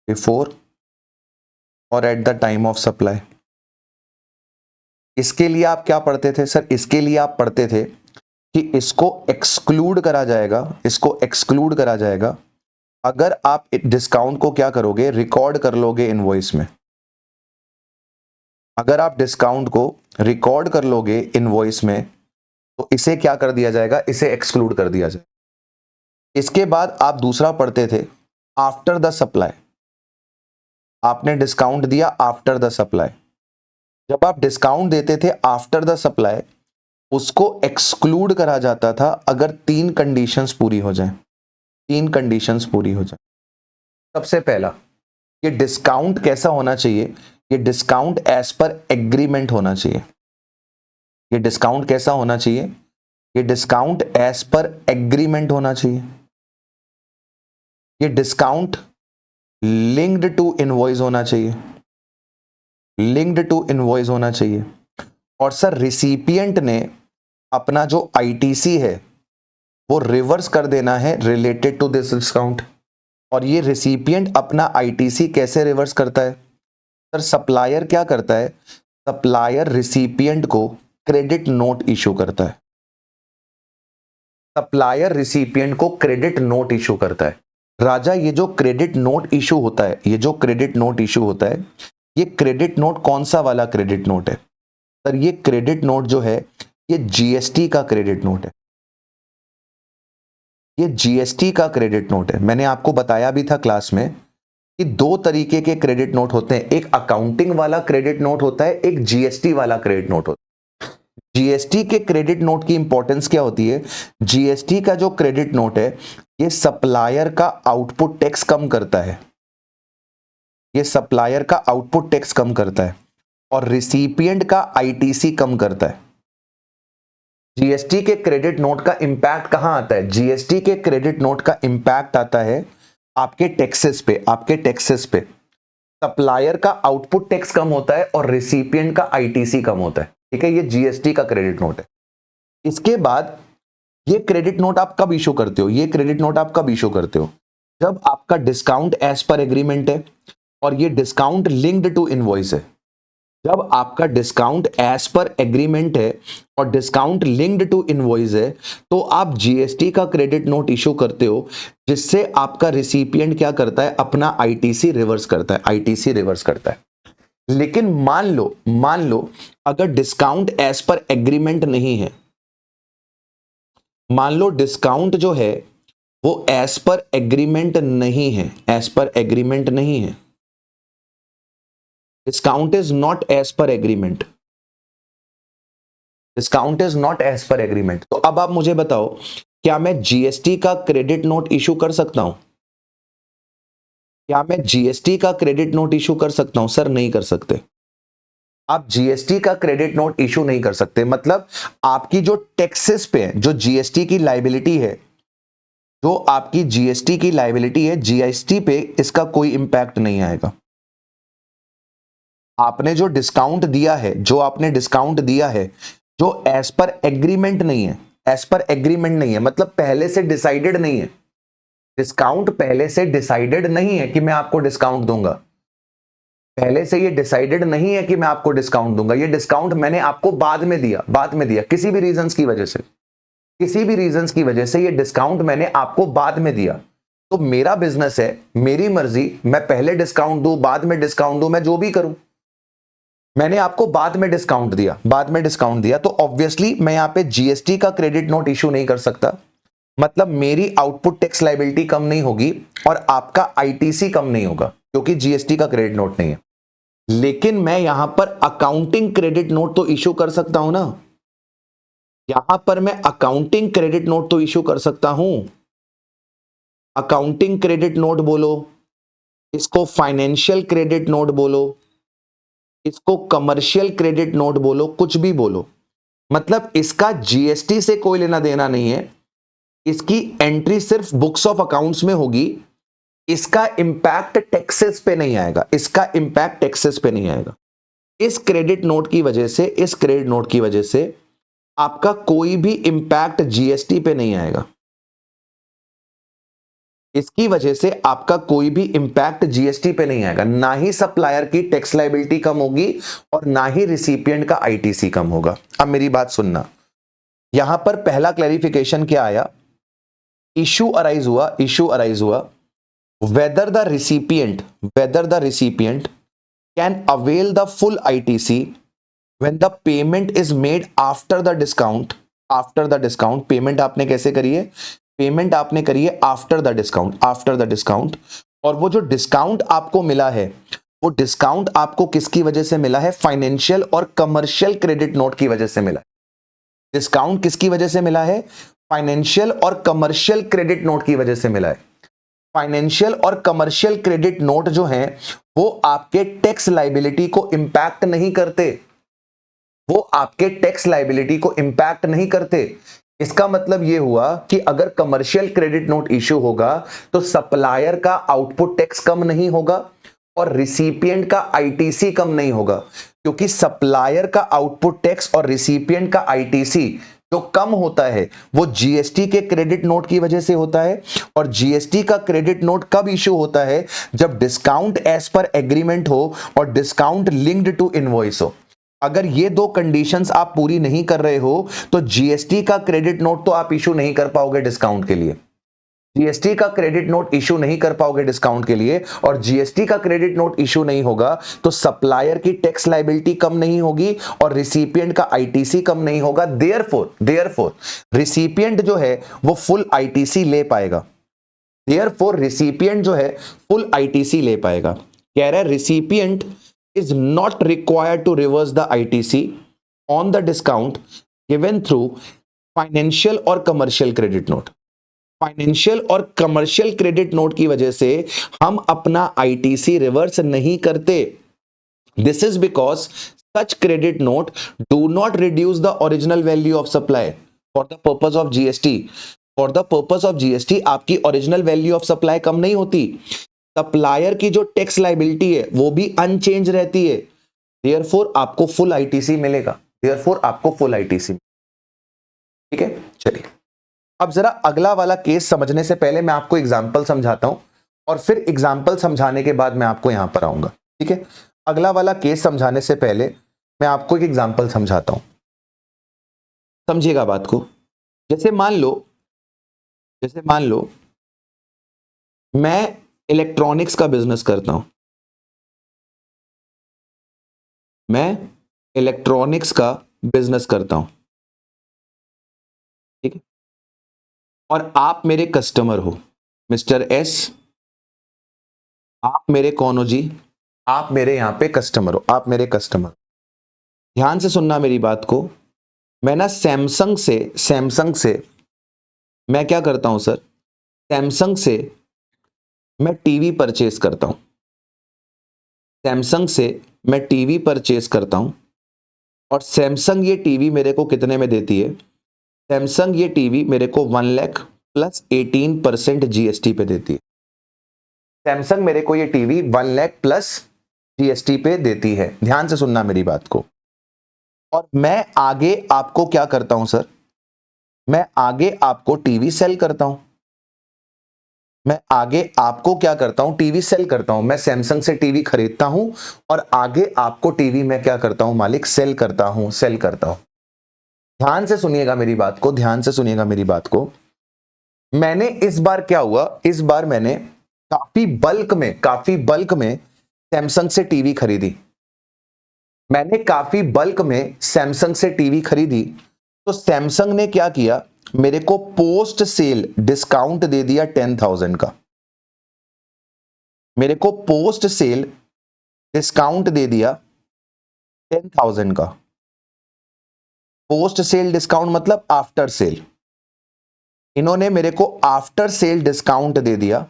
before और at the time of supply. इसके लिए आप क्या पढ़ते थे सर? इसके लिए आप पढ़ते थे कि इसको एक्सक्लूड करा जाएगा, इसको एक्सक्लूड करा जाएगा अगर आप डिस्काउंट को क्या करोगे? रिकॉर्ड कर लोगे इनवॉइस में। अगर आप डिस्काउंट को रिकॉर्ड कर लोगे इनवॉइस में तो इसे क्या कर दिया जाएगा? इसे एक्सक्लूड कर दिया जाएगा। इसके बाद आप दूसरा पढ़ते थे आफ्टर द सप्लाई। आपने डिस्काउंट दिया आफ्टर द सप्लाई। जब आप डिस्काउंट देते थे आफ्टर द सप्लाई, उसको एक्सक्लूड करा जाता था अगर 3 कंडीशंस पूरी हो जाएं। 3 कंडीशंस पूरी हो जाए। सबसे पहला, ये डिस्काउंट कैसा होना चाहिए? ये डिस्काउंट एज पर एग्रीमेंट होना चाहिए। ये डिस्काउंट कैसा होना चाहिए? ये डिस्काउंट एज पर एग्रीमेंट होना चाहिए। ये डिस्काउंट लिंक्ड टू इनवॉइस होना चाहिए, लिंक्ड टू इनवॉइस होना चाहिए। और सर रिसिपिएंट ने अपना जो आईटीसी है वो रिवर्स कर देना है रिलेटेड टू दिस डिस्काउंट। और ये रिसिपिएंट अपना आईटीसी कैसे रिवर्स करता है? सर सप्लायर क्या करता है? सप्लायर रिसिपिएंट को क्रेडिट नोट इशू करता है। सप्लायर रिसिपिएंट को क्रेडिट नोट इशू करता है। राजा, ये जो क्रेडिट नोट इशू होता है, ये जो क्रेडिट नोट इशू होता है, ये क्रेडिट नोट कौन सा वाला क्रेडिट नोट है? सर ये क्रेडिट नोट जो है ये जीएसटी का क्रेडिट नोट है। ये जीएसटी का क्रेडिट नोट है। मैंने आपको बताया भी था क्लास में कि 2 तरीके के क्रेडिट नोट होते हैं, एक अकाउंटिंग वाला क्रेडिट नोट होता है, एक जीएसटी वाला क्रेडिट नोट होता है। जीएसटी के क्रेडिट नोट की इंपॉर्टेंस क्या होती है? जीएसटी का जो क्रेडिट नोट है ये सप्लायर का आउटपुट टैक्स कम करता है, ये सप्लायर का आउटपुट टैक्स कम करता है और रिसिपिएंट का आईटीसी कम करता है। जीएसटी के क्रेडिट नोट का इंपैक्ट कहां आता है? जीएसटी के क्रेडिट नोट का इंपैक्ट आता है आपके टैक्सेस पे, आपके टैक्सेस पे। सप्लायर का आउटपुट टैक्स कम होता है और रिसिपिएंट का आईटीसी कम होता है। ठीक है, ये जीएसटी का क्रेडिट नोट है। इसके बाद ये क्रेडिट नोट आप कब इशू करते हो? ये क्रेडिट नोट आप कब इशू करते हो? जब आपका डिस्काउंट एज पर एग्रीमेंट है और ये डिस्काउंट लिंक्ड टू इनवॉइस है। जब आपका डिस्काउंट एज पर एग्रीमेंट है और डिस्काउंट लिंक्ड टू इनवॉइस है, तो आप जीएसटी का क्रेडिट नोट इशू करते हो, जिससे आपका रिसिपिएंट क्या करता है? अपना आईटीसी रिवर्स करता है, आईटीसी रिवर्स करता है। लेकिन मान लो अगर डिस्काउंट एज पर एग्रीमेंट नहीं है, मान लो डिस्काउंट जो है वो एज पर एग्रीमेंट नहीं है, एज पर एग्रीमेंट नहीं है, discount is not as per agreement, discount is not as per agreement. तो अब आप मुझे बताओ, क्या मैं जीएसटी का क्रेडिट नोट इशू कर सकता हूं? क्या मैं जीएसटी का क्रेडिट नोट इशू कर सकता हूं? सर नहीं कर सकते। आप जीएसटी का क्रेडिट नोट इशू नहीं कर सकते। मतलब आपकी जो टैक्सेस पे है, जो जीएसटी की लायबिलिटी है, जो आपकी जीएसटी की लायबिलिटी है, जीएसटी पे इसका कोई इंपैक्ट नहीं आएगा। आपने जो डिस्काउंट दिया है, जो आपने डिस्काउंट दिया है, जो एज पर एग्रीमेंट नहीं है, एज पर एग्रीमेंट नहीं है, मतलब पहले से डिसाइडेड नहीं है। डिस्काउंट पहले से डिसाइडेड नहीं है कि मैं आपको डिस्काउंट दूंगा। पहले से ये डिसाइडेड नहीं है कि मैं आपको डिस्काउंट दूंगा। ये डिस्काउंट मैंने आपको बाद में दिया, बाद में दिया, किसी भी रीजंस की वजह से, किसी भी रीजंस की वजह से ये डिस्काउंट मैंने आपको बाद में दिया। तो मेरा बिजनेस है, मेरी मर्जी, मैं पहले डिस्काउंट दूं, बाद में डिस्काउंट दूं, मैं जो भी करूं। मैंने आपको बाद में डिस्काउंट दिया, बाद में डिस्काउंट दिया, तो ऑब्वियसली मैं यहां पे जीएसटी का क्रेडिट नोट इशू नहीं कर सकता। मतलब मेरी आउटपुट टैक्स लायबिलिटी कम नहीं होगी और आपका आईटीसी कम नहीं होगा, क्योंकि जीएसटी का क्रेडिट नोट नहीं है। लेकिन मैं यहां पर अकाउंटिंग क्रेडिट नोट तो इशू कर सकता हूं ना। यहां पर मैं अकाउंटिंग क्रेडिट नोट तो इशू कर सकता हूं। अकाउंटिंग क्रेडिट नोट बोलो, इसको फाइनेंशियल क्रेडिट नोट बोलो, इसको कमर्शियल क्रेडिट नोट बोलो, कुछ भी बोलो। मतलब इसका जीएसटी से कोई लेना देना नहीं है। इसकी एंट्री सिर्फ बुक्स ऑफ अकाउंट्स में होगी। इसका इंपैक्ट टैक्सेस पे नहीं आएगा, इसका इंपैक्ट टैक्सेस पे नहीं आएगा। इस क्रेडिट नोट की वजह से, इस क्रेडिट नोट की वजह से आपका कोई भी इंपैक्ट जीएसटी पे नहीं आएगा। इसकी वजह से आपका कोई भी इंपैक्ट जीएसटी पे नहीं आएगा। ना ही सप्लायर की टैक्स लायबिलिटी कम होगी और ना ही रिसिपिएंट का आईटीसी कम होगा। अब मेरी बात सुनना, यहां पर पहला क्लैरिफिकेशन क्या आया? इशू अराइज हुआ, इशू अराइज हुआ whether the recipient can avail the full ITC when the payment is made after the discount, after the discount। Payment आपने कैसे करी है? पेमेंट आपने करी है after the discount, after the discount. और वो जो डिस्काउंट आपको मिला है, वो डिस्काउंट आपको किसकी वजह से मिला है? फाइनेंशियल और कमर्शियल क्रेडिट नोट की वजह से मिला है। डिस्काउंट किसकी वजह से मिला है? फाइनेंशियल और कमर्शियल क्रेडिट नोट की वजह से मिला है। फाइनेंशियल और कमर्शियल क्रेडिट नोट जो हैं, वो आपके टैक्स लायबिलिटी को इंपैक्ट नहीं करते, वो आपके टैक्स लायबिलिटी को इंपैक्ट नहीं करते। इसका मतलब यह हुआ कि अगर कमर्शियल क्रेडिट नोट इश्यू होगा तो सप्लायर का आउटपुट टैक्स कम नहीं होगा और रिसिपिएंट का आईटीसी कम नहीं होगा, क्योंकि सप्लायर का आउटपुट टैक्स और रिसिपिएंट का आईटीसी जो कम होता है वो जीएसटी के क्रेडिट नोट की वजह से होता है। और जीएसटी का क्रेडिट नोट कब इशू होता है? जब डिस्काउंट एज पर एग्रीमेंट हो और डिस्काउंट लिंक्ड टू इनवॉइस हो। अगर ये दो कंडीशंस आप पूरी नहीं कर रहे हो तो जीएसटी का क्रेडिट नोट तो आप इशू नहीं कर पाओगे डिस्काउंट के लिए। जीएसटी का क्रेडिट नोट इशू नहीं कर पाओगे डिस्काउंट के लिए, और जीएसटी का क्रेडिट नोट इशू नहीं होगा तो सप्लायर की टैक्स लायबिलिटी कम नहीं होगी और रिसिपिएंट का आईटीसी कम नहीं होगा। देयरफॉर रिसिपिएंट जो है वो फुल आईटीसी ले पाएगा। देयरफॉर रिसिपिएंट जो है फुल आईटीसी ले पाएगा। कह रहा है recipient is not required to reverse the ITC on the discount given through financial और कमर्शियल क्रेडिट नोट। फाइनेंशियल और कमर्शियल क्रेडिट नोट की वजह से हम अपना आईटीसी रिवर्स नहीं करते। This is because such credit note do not reduce the original value of supply for the purpose of GST. For the purpose of GST आपकी original value of supply कम नहीं होती। सप्लायर की जो tax liability है वो भी unchange रहती है। देयरफॉर आपको फुल आईटीसी मिलेगा। देयरफॉर आपको फुल आईटीसी। ठीक है, चलिए। अब जरा अगला वाला केस समझने से पहले मैं आपको एग्जाम्पल समझाता हूं और फिर एग्जाम्पल समझाने के बाद मैं आपको यहां पर आऊंगा। ठीक है, अगला वाला केस समझाने से पहले मैं आपको एक एग्जाम्पल समझाता हूं, समझिएगा बात को। जैसे मान लो मैं इलेक्ट्रॉनिक्स का बिजनेस करता हूं, मैं इलेक्ट्रॉनिक्स का बिजनेस करता हूं, ठीक है, और आप मेरे कस्टमर हो मिस्टर एस। आप मेरे कौन हो जी? आप मेरे यहां पे कस्टमर हो, आप मेरे कस्टमर। ध्यान से सुनना मेरी बात को। मैं ना सैमसंग से मैं क्या करता हूं सर, सैमसंग से मैं टीवी परचेज करता हूं, सैमसंग से मैं टीवी परचेज करता हूं और सैमसंग ये टीवी मेरे को कितने में देती है? सैमसंग ये टीवी मेरे को 1 लाख प्लस 18% जीएसटी पे देती है। सैमसंग मेरे को ये टीवी 1 लाख प्लस जीएसटी पे देती है। ध्यान से सुनना मेरी बात को। और मैं आगे आपको क्या करता हूं सर, मैं आगे आपको टीवी सेल करता हूं, मैं आगे आपको क्या करता हूं, टीवी सेल करता हूं। मैं सैमसंग से टीवी खरीदता हूं और आगे आपको टीवी मैं क्या करता हूं मालिक, सेल करता हूं, सेल करता हूं। ध्यान से सुनिएगा मेरी बात को, ध्यान से सुनिएगा मेरी बात को। मैंने इस बार क्या हुआ, इस बार मैंने काफी बल्क में सैमसंग से टीवी खरीदी। मैंने काफी बल्क में सैमसंग से टीवी खरीदी तो सैमसंग ने क्या किया, मेरे को पोस्ट सेल डिस्काउंट दे दिया 10,000 का। मेरे को पोस्ट सेल डिस्काउंट दे दिया 10,000 का। पोस्ट सेल डिस्काउंट मतलब आफ्टर सेल। इन्होंने मेरे को आफ्टर सेल डिस्काउंट दे दिया,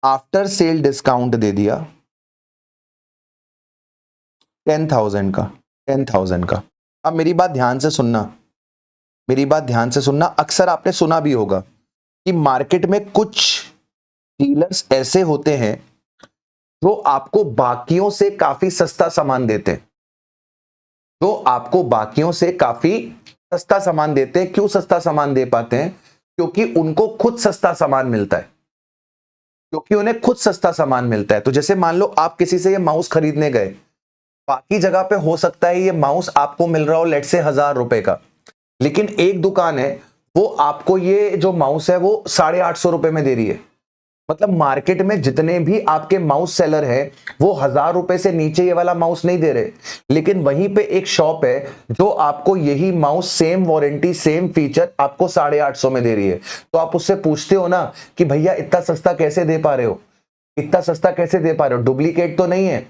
आफ्टर सेल डिस्काउंट दे दिया 10,000 का, 10,000 का। अब मेरी बात ध्यान से सुनना, मेरी बात ध्यान से सुनना। अक्सर आपने सुना भी होगा कि मार्केट में कुछ डीलर्स ऐसे होते हैं जो आपको बाकियों से काफी सस्ता सामान देते हैं, जो आपको बाकियों से काफी सस्ता सामान देते हैं। क्यों सस्ता सामान दे पाते हैं? क्योंकि उनको खुद सस्ता सामान मिलता है, क्योंकि उन्हें खुद सस्ता सामान मिलता है। तो जैसे मान लो आप किसी से ये माउस खरीदने गए, बाकी जगह पे हो सकता है ये माउस आपको मिल रहा हो लेट से 1,000 रुपए का, लेकिन एक दुकान है वो आपको ये जो माउस है वो 850 रुपए में दे रही है। मतलब मार्केट में जितने भी आपके माउस सेलर है वो 1,000 रुपए से नीचे ये वाला माउस नहीं दे रहे, लेकिन वहीं पे एक शॉप है जो आपको यही mouse same warranty same feature आपको 850 में दे रही है। तो आप उससे पूछते हो ना कि भैया इतना सस्ता कैसे दे पा रहे हो, इतना सस्ता कैसे दे पा रहे हो, डुप्लीकेट तो नहीं है,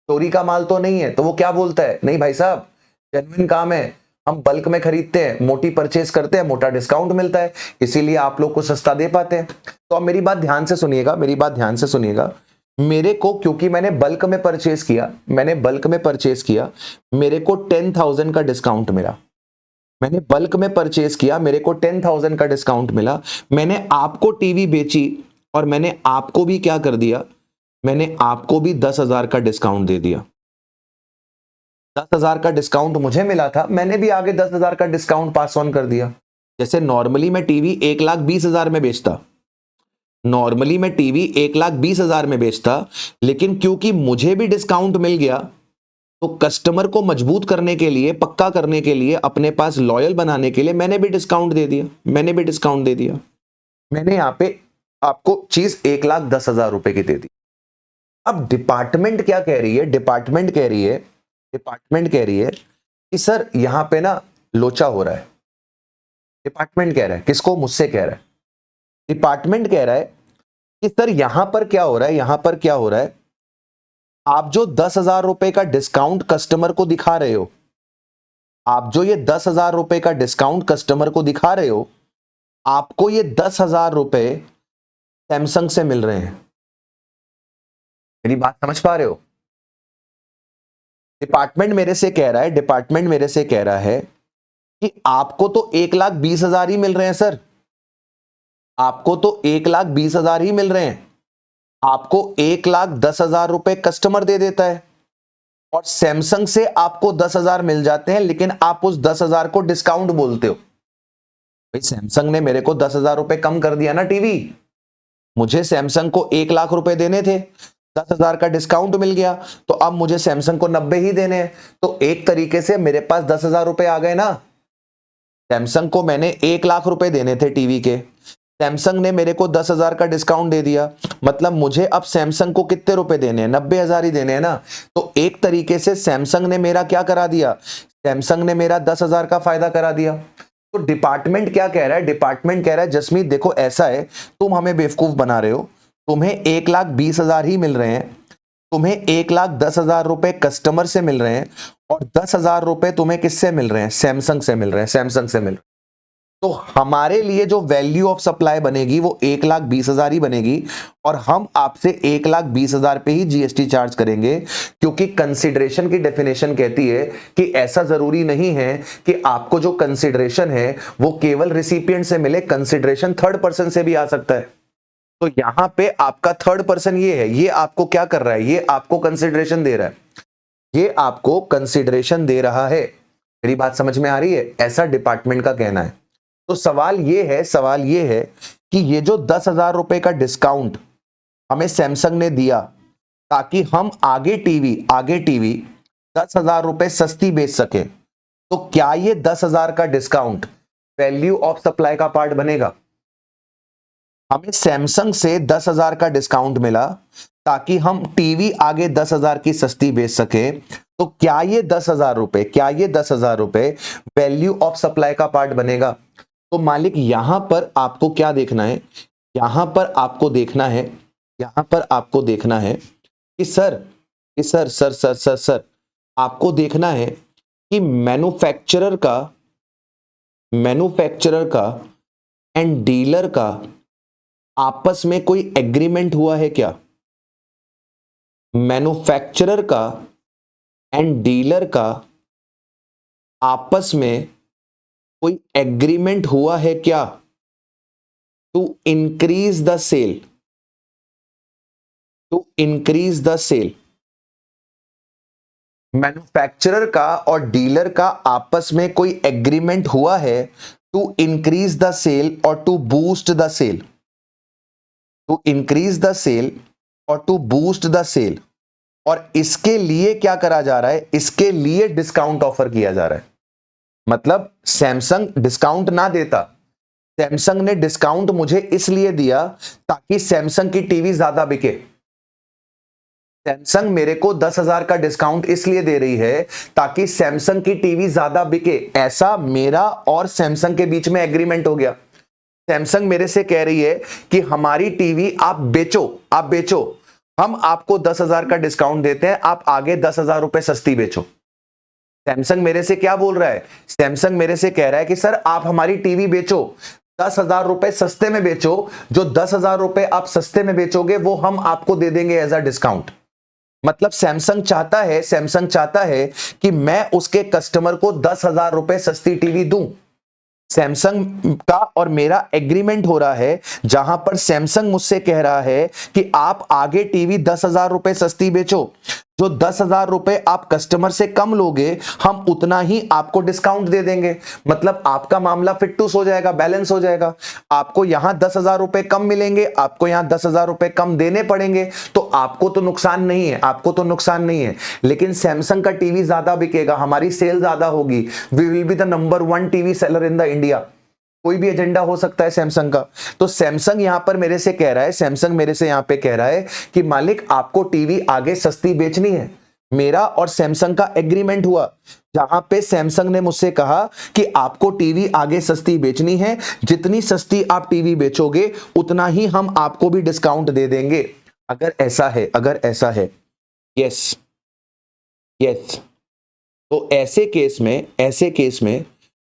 चोरी का माल तो नहीं है? तो वो क्या बोलता है, नहीं भाई साहब जेन्युइन काम है, हम बल्क में खरीदते हैं, मोटी परचेज करते हैं, मोटा डिस्काउंट मिलता है, इसीलिए आप लोग को सस्ता दे पाते हैं। तो अब मेरी बात ध्यान से सुनिएगा, मेरी बात ध्यान से सुनिएगा। मेरे को क्योंकि मैंने बल्क में परचेज किया, मैंने बल्क में परचेज किया, मेरे को 10,000 का डिस्काउंट मिला। मैंने बल्क में परचेज किया, मेरे को 10,000 का डिस्काउंट मिला। मैंने आपको टीवी बेची और मैंने आपको भी क्या कर दिया, मैंने आपको भी 10,000 का डिस्काउंट दे दिया। 10,000 का डिस्काउंट मुझे मिला था, मैंने भी आगे 10,000 का डिस्काउंट पास ऑन कर दिया। जैसे नॉर्मली मैं टीवी 1,20,000 में बेचता, नॉर्मली मैं टीवी 1,20,000 में बेचता, लेकिन क्योंकि मुझे भी डिस्काउंट मिल गया तो कस्टमर को मजबूत करने के लिए, पक्का करने के लिए, अपने पास लॉयल बनाने के लिए मैंने भी डिस्काउंट दे दिया, मैंने भी डिस्काउंट दे दिया। मैंने यहां पे आपको चीज 1,10,000 रुपए की दे दी। अब डिपार्टमेंट क्या कह रही है, डिपार्टमेंट कह रही है, डिपार्टमेंट कह रही है कि सर यहां पे ना लोचा हो रहा है। डिपार्टमेंट कह रहा है, किसको? मुझसे कह रहा है। डिपार्टमेंट कह रहा है कि सर यहां पर क्या हो रहा है, यहां पर क्या हो रहा है, आप जो 10,000 रुपए का डिस्काउंट कस्टमर को दिखा रहे हो, आप जो ये 10,000 रुपए का डिस्काउंट कस्टमर को दिखा रहे हो, आपको ये 10,000 रुपए सैमसंग से मिल रहे हैं। मेरी बात समझ पा रहे हो? डिपार्टमेंट मेरे से कह रहा है, डिपार्टमेंट मेरे से कह रहा है कि आपको तो 1,20,000 ही मिल रहे हैं सर, आपको तो 1,20,000 ही मिल रहे हैं, आपको 1,10,000 रुपए कस्टमर दे देता है और सैमसंग से आपको 10,000 मिल जाते हैं, लेकिन आप उस 10,000 को डिस्काउंट बोलते हो। भाई सैमसंग ने मेरे को 10,000 रुपए कम कर दिया ना टीवी। मुझे सैमसंग को 1 लाख रुपए देने थे, 10,000 का डिस्काउंट मिल गया, तो अब मुझे सैमसंग को 90 ही देने हैं। तो एक तरीके से मेरे पास 10,000 रुपए आ गए ना। सैमसंग को मैंने 1 लाख रुपए देने थे टीवी के, सैमसंग ने मेरे को 10,000 का डिस्काउंट दे दिया, मतलब मुझे अब सैमसंग को कितने रुपए देने हैं, 90,000 ही देने हैं ना। तो एक तरीके से सैमसंग ने मेरा क्या करा दिया, सैमसंग ने मेरा 10,000 का फायदा करा दिया। तो डिपार्टमेंट क्या कह रहा है, डिपार्टमेंट कह रहा है जसमीत देखो ऐसा है, तुम हमें बेवकूफ बना रहे हो, तुम्हें 1,20,000 ही मिल रहे हैं, तुम्हें 1,10,000 रुपए कस्टमर से मिल रहे हैं, और 10,000 रुपए तुम्हें किससे मिल रहे हैं, सैमसंग से मिल रहे हैं, सैमसंग से मिल रहे हैं। तो हमारे लिए जो वैल्यू ऑफ सप्लाई बनेगी वो 1,20,000 ही बनेगी, और हम आपसे 1,20,000 पे ही जीएसटी चार्ज करेंगे, क्योंकि कंसिडरेशन की डेफिनेशन कहती है कि ऐसा जरूरी नहीं है कि आपको जो कंसिडरेशन है वो केवल रिसिपिएंट से मिले, कंसिडरेशन थर्ड पर्सन से भी आ सकता है। तो यहां पे आपका थर्ड पर्सन ये है, ये आपको क्या कर रहा है, ये आपको कंसिडरेशन दे रहा है, ये आपको कंसिडरेशन दे रहा है। मेरी बात समझ में आ रही है, ऐसा डिपार्टमेंट का कहना है। तो सवाल ये है कि ये जो 10,000 रुपए का डिस्काउंट हमें सैमसंग ने दिया ताकि हम आगे टीवी 10,000 रुपए सस्ती बेच सके, तो क्या ये 10,000 का डिस्काउंट वैल्यू ऑफ सप्लाई का पार्ट बनेगा? हमें सैमसंग से 10,000 का डिस्काउंट मिला ताकि हम टीवी आगे 10,000 की सस्ती बेच सके, तो क्या ये 10,000 रुपए वैल्यू ऑफ सप्लाई का पार्ट बनेगा? तो मालिक यहां पर आपको क्या देखना है, यहां पर आपको देखना है, यहां पर आपको देखना है कि सर आपको देखना है कि मैन्युफैक्चरर का एंड डीलर का आपस में कोई एग्रीमेंट हुआ है क्या? मैन्युफैक्चरर का एंड डीलर का आपस में कोई एग्रीमेंट हुआ है क्या to increase the sale, manufacturer का और डीलर का आपस में कोई एग्रीमेंट हुआ है टू इंक्रीज द सेल और to boost the sale, to increase the sale और टू बूस्ट द सेल। और इसके लिए क्या करा जा रहा है, इसके लिए डिस्काउंट ऑफर किया जा रहा है। मतलब सैमसंग डिस्काउंट ना देता, सैमसंग ने डिस्काउंट मुझे इसलिए दिया ताकि सैमसंग की टीवी ज्यादा बिके। सैमसंग मेरे को 10,000 का डिस्काउंट इसलिए दे रही है ताकि सैमसंग की टीवी ज्यादा बिके, ऐसा मेरा और सैमसंग के बीच में एग्रीमेंट हो गया। सैमसंग मेरे से कह रही है कि हमारी टीवी आप बेचो, हम आपको 10,000 का डिस्काउंट देते हैं, आप आगे 10,000 रुपए सस्ती बेचो। सैमसंग मेरे से क्या बोल रहा है, सैमसंग मेरे से कह रहा है कि सर आप हमारी टीवी बेचो, 10,000 रुपए सस्ते में बेचो, जो 10,000 रुपए आप सस्ते में बेचोगे वो हम आपको दे देंगे एज अ डिस्काउंट। मतलब सैमसंग चाहता है कि मैं उसके कस्टमर को 10,000 रुपए सस्ती टीवी दूं। सैमसंग का और मेरा एग्रीमेंट हो रहा है, जहां पर सैमसंग मुझसे कह रहा है कि आप आगे टीवी 10,000 रुपए सस्ती बेचो, जो 10,000 रुपए आप कस्टमर से कम लोगे हम उतना ही आपको डिस्काउंट दे देंगे। मतलब आपका मामला फिट्टूस हो जाएगा, बैलेंस हो जाएगा। आपको यहां 10,000 रुपए कम मिलेंगे, आपको यहां 10,000 रुपए कम देने पड़ेंगे, तो आपको तो नुकसान नहीं है, लेकिन सैमसंग का टीवी ज्यादा बिकेगा, हमारी सेल ज्यादा होगी, we will be the number 1 TV seller in the India. कोई भी एजेंडा हो सकता है सैमसंग का। तो सैमसंग यहां पर मेरे से कह रहा है, सैमसंग मेरे से यहां पे कह रहा है कि मालिक आपको टीवी आगे सस्ती बेचनी है। मेरा और सैमसंग का एग्रीमेंट हुआ, जहां पे सैमसंग ने मुझसे कहा कि आपको टीवी आगे सस्ती बेचनी है, जितनी सस्ती आप टीवी बेचोगे उतना ही हम आपको भी डिस्काउंट दे देंगे। अगर ऐसा है यस तो ऐसे केस में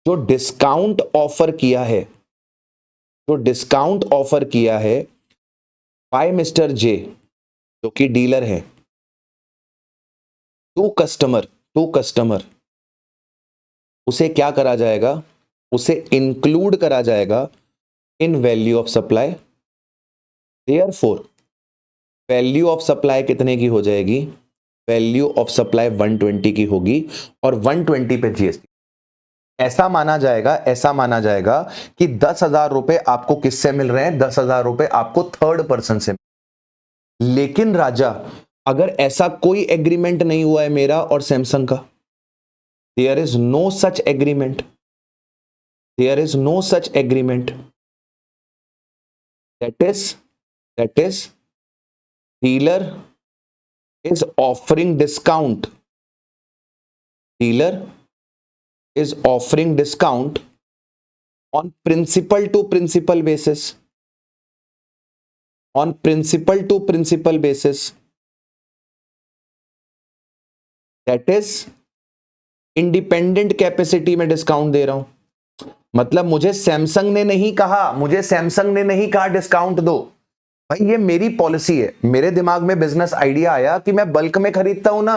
जो डिस्काउंट ऑफर किया है बाय मिस्टर जे, जो कि डीलर है, टू कस्टमर, उसे क्या करा जाएगा, उसे इंक्लूड करा जाएगा in value of supply. Therefore value of supply कितने की हो जाएगी, वैल्यू ऑफ सप्लाई 120 की होगी, और 120 पे जीएसटी। ऐसा माना जाएगा कि 10,000 रुपए आपको किससे मिल रहे हैं? 10,000 रुपए आपको थर्ड पर्सन से। लेकिन राजा, अगर ऐसा कोई एग्रीमेंट नहीं हुआ है मेरा और सैमसंग का, there is no such agreement, there is no such agreement, that is dealer is offering discount, dealer is offering discount on principal to principal basis, on principal to principal basis, that is independent capacity में discount दे रहा हूं। मतलब मुझे Samsung ने नहीं कहा discount दो। भाई ये मेरी पॉलिसी है। मेरे दिमाग में बिजनेस आइडिया आया कि मैं बल्क में खरीदता हूं ना,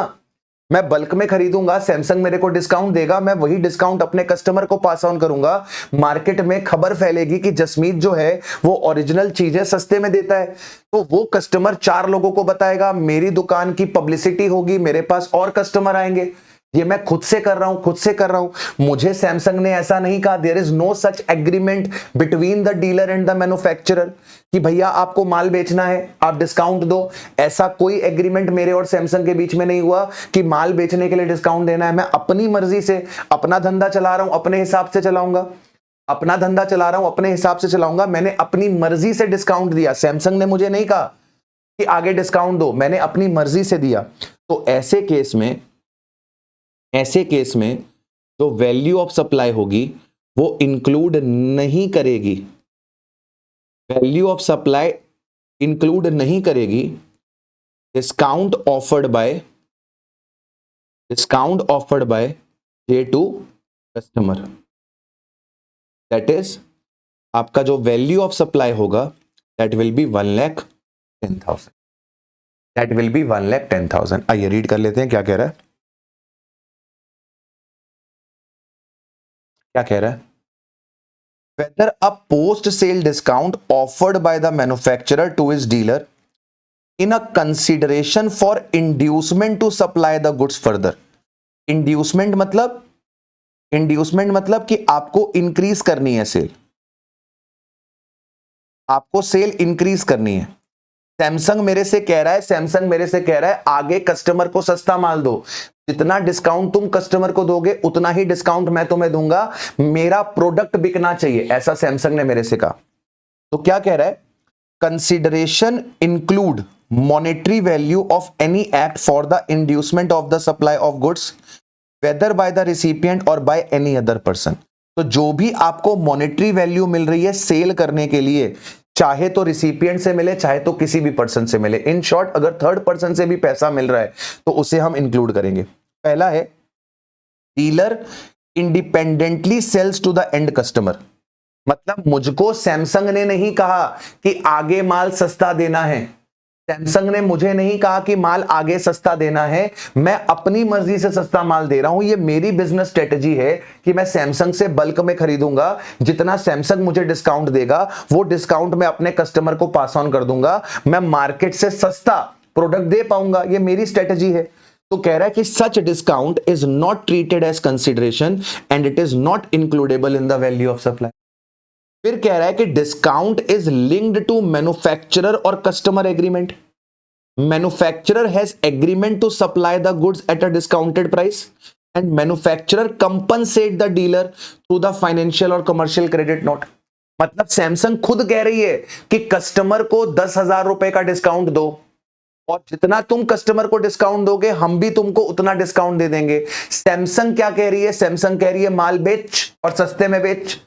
मैं बल्क में खरीदूंगा, सैमसंग मेरे को डिस्काउंट देगा, मैं वही डिस्काउंट अपने कस्टमर को पास ऑन करूंगा। मार्केट में खबर फैलेगी कि जसमीत जो है वो ओरिजिनल चीजें सस्ते में देता है, तो वो कस्टमर 4 लोगों को बताएगा, मेरी दुकान की पब्लिसिटी होगी, मेरे पास और कस्टमर आएंगे। ये मैं खुद से कर रहा हूं। मुझे सैमसंग ने ऐसा नहीं कहा, there is no such agreement between the dealer and the manufacturer कि भैया आपको माल बेचना है आप डिस्काउंट दो। ऐसा कोई एग्रीमेंट मेरे और सैमसंग के बीच में नहीं हुआ कि माल बेचने के लिए डिस्काउंट देना है। मैं अपनी मर्जी से अपना धंधा चला रहा हूं, अपने हिसाब से चलाऊंगा, मैंने अपनी मर्जी से डिस्काउंट दिया। सैमसंग ने मुझे नहीं कहा कि आगे डिस्काउंट दो, मैंने अपनी मर्जी से दिया। तो ऐसे केस में जो वैल्यू ऑफ सप्लाई होगी वो इंक्लूड नहीं करेगी, वैल्यू ऑफ सप्लाई इंक्लूड नहीं करेगी discount offered by J to customer. That is आपका जो वैल्यू ऑफ सप्लाई होगा that will be 1,10,000, that will be 1,10,000। आइए रीड कर लेते हैं क्या कह रहा है। Whether a post-sale discount offered by the manufacturer to his dealer in a consideration for inducement to supply the goods further. Inducement मतलब कि आपको इंक्रीज करनी है सेल, आपको सेल इंक्रीज करनी है। सैमसंग मेरे से कह रहा है आगे कस्टमर को सस्ता माल दो, जितना डिस्काउंट तुम कस्टमर को दोगे उतना ही डिस्काउंट मैं तुम्हें दूंगा, मेरा प्रोडक्ट बिकना चाहिए, ऐसा सैमसंग ने मेरे से कहा। तो क्या कह रहा है? Consideration include monetary value of any act for the inducement of the supply of goods whether by the recipient और बाय एनी अदर पर्सन। तो जो भी आपको मॉनेटरी वैल्यू मिल रही है सेल करने के लिए, चाहे तो रिसिपिएंट से मिले चाहे तो किसी भी पर्सन से मिले, इन शॉर्ट अगर थर्ड पर्सन से भी पैसा मिल रहा है तो उसे हम इंक्लूड करेंगे। पहला है dealer independently sells to the end customer. मतलब मुझको सैमसंग ने नहीं कहा कि आगे माल सस्ता देना है, सैमसंग ने मुझे नहीं कहा कि माल आगे सस्ता देना है, मैं अपनी मर्जी से सस्ता माल दे रहा हूं। ये मेरी बिजनेस स्ट्रेटजी है कि मैं सैमसंग से बल्क में खरीदूंगा, जितना सैमसंग मुझे डिस्काउंट देगा वो डिस्काउंट मैं अपने कस्टमर को पास ऑन कर दूंगा, मैं मार्केट से सस्ता प्रोडक्ट दे पाऊंगा। ये मेरी स्ट्रेटजी है। तो कह रहा है कि such discount is not treated as consideration and it is not includable in the value of supply. फिर कह रहा है कि discount is linked to manufacturer और customer agreement. Manufacturer has agreement to supply the goods at a discounted price and manufacturer compensate the dealer through the financial और commercial credit note. मतलब Samsung खुद कह रही है कि कस्टमर को 10,000 रुपए का डिस्काउंट दो और जितना तुम कस्टमर को डिस्काउंट दोगे हम भी तुमको उतना डिस्काउंट दे देंगे। सैमसंग क्या कह रही है? सैमसंग कह रही है माल बेच और सस्ते में बेच।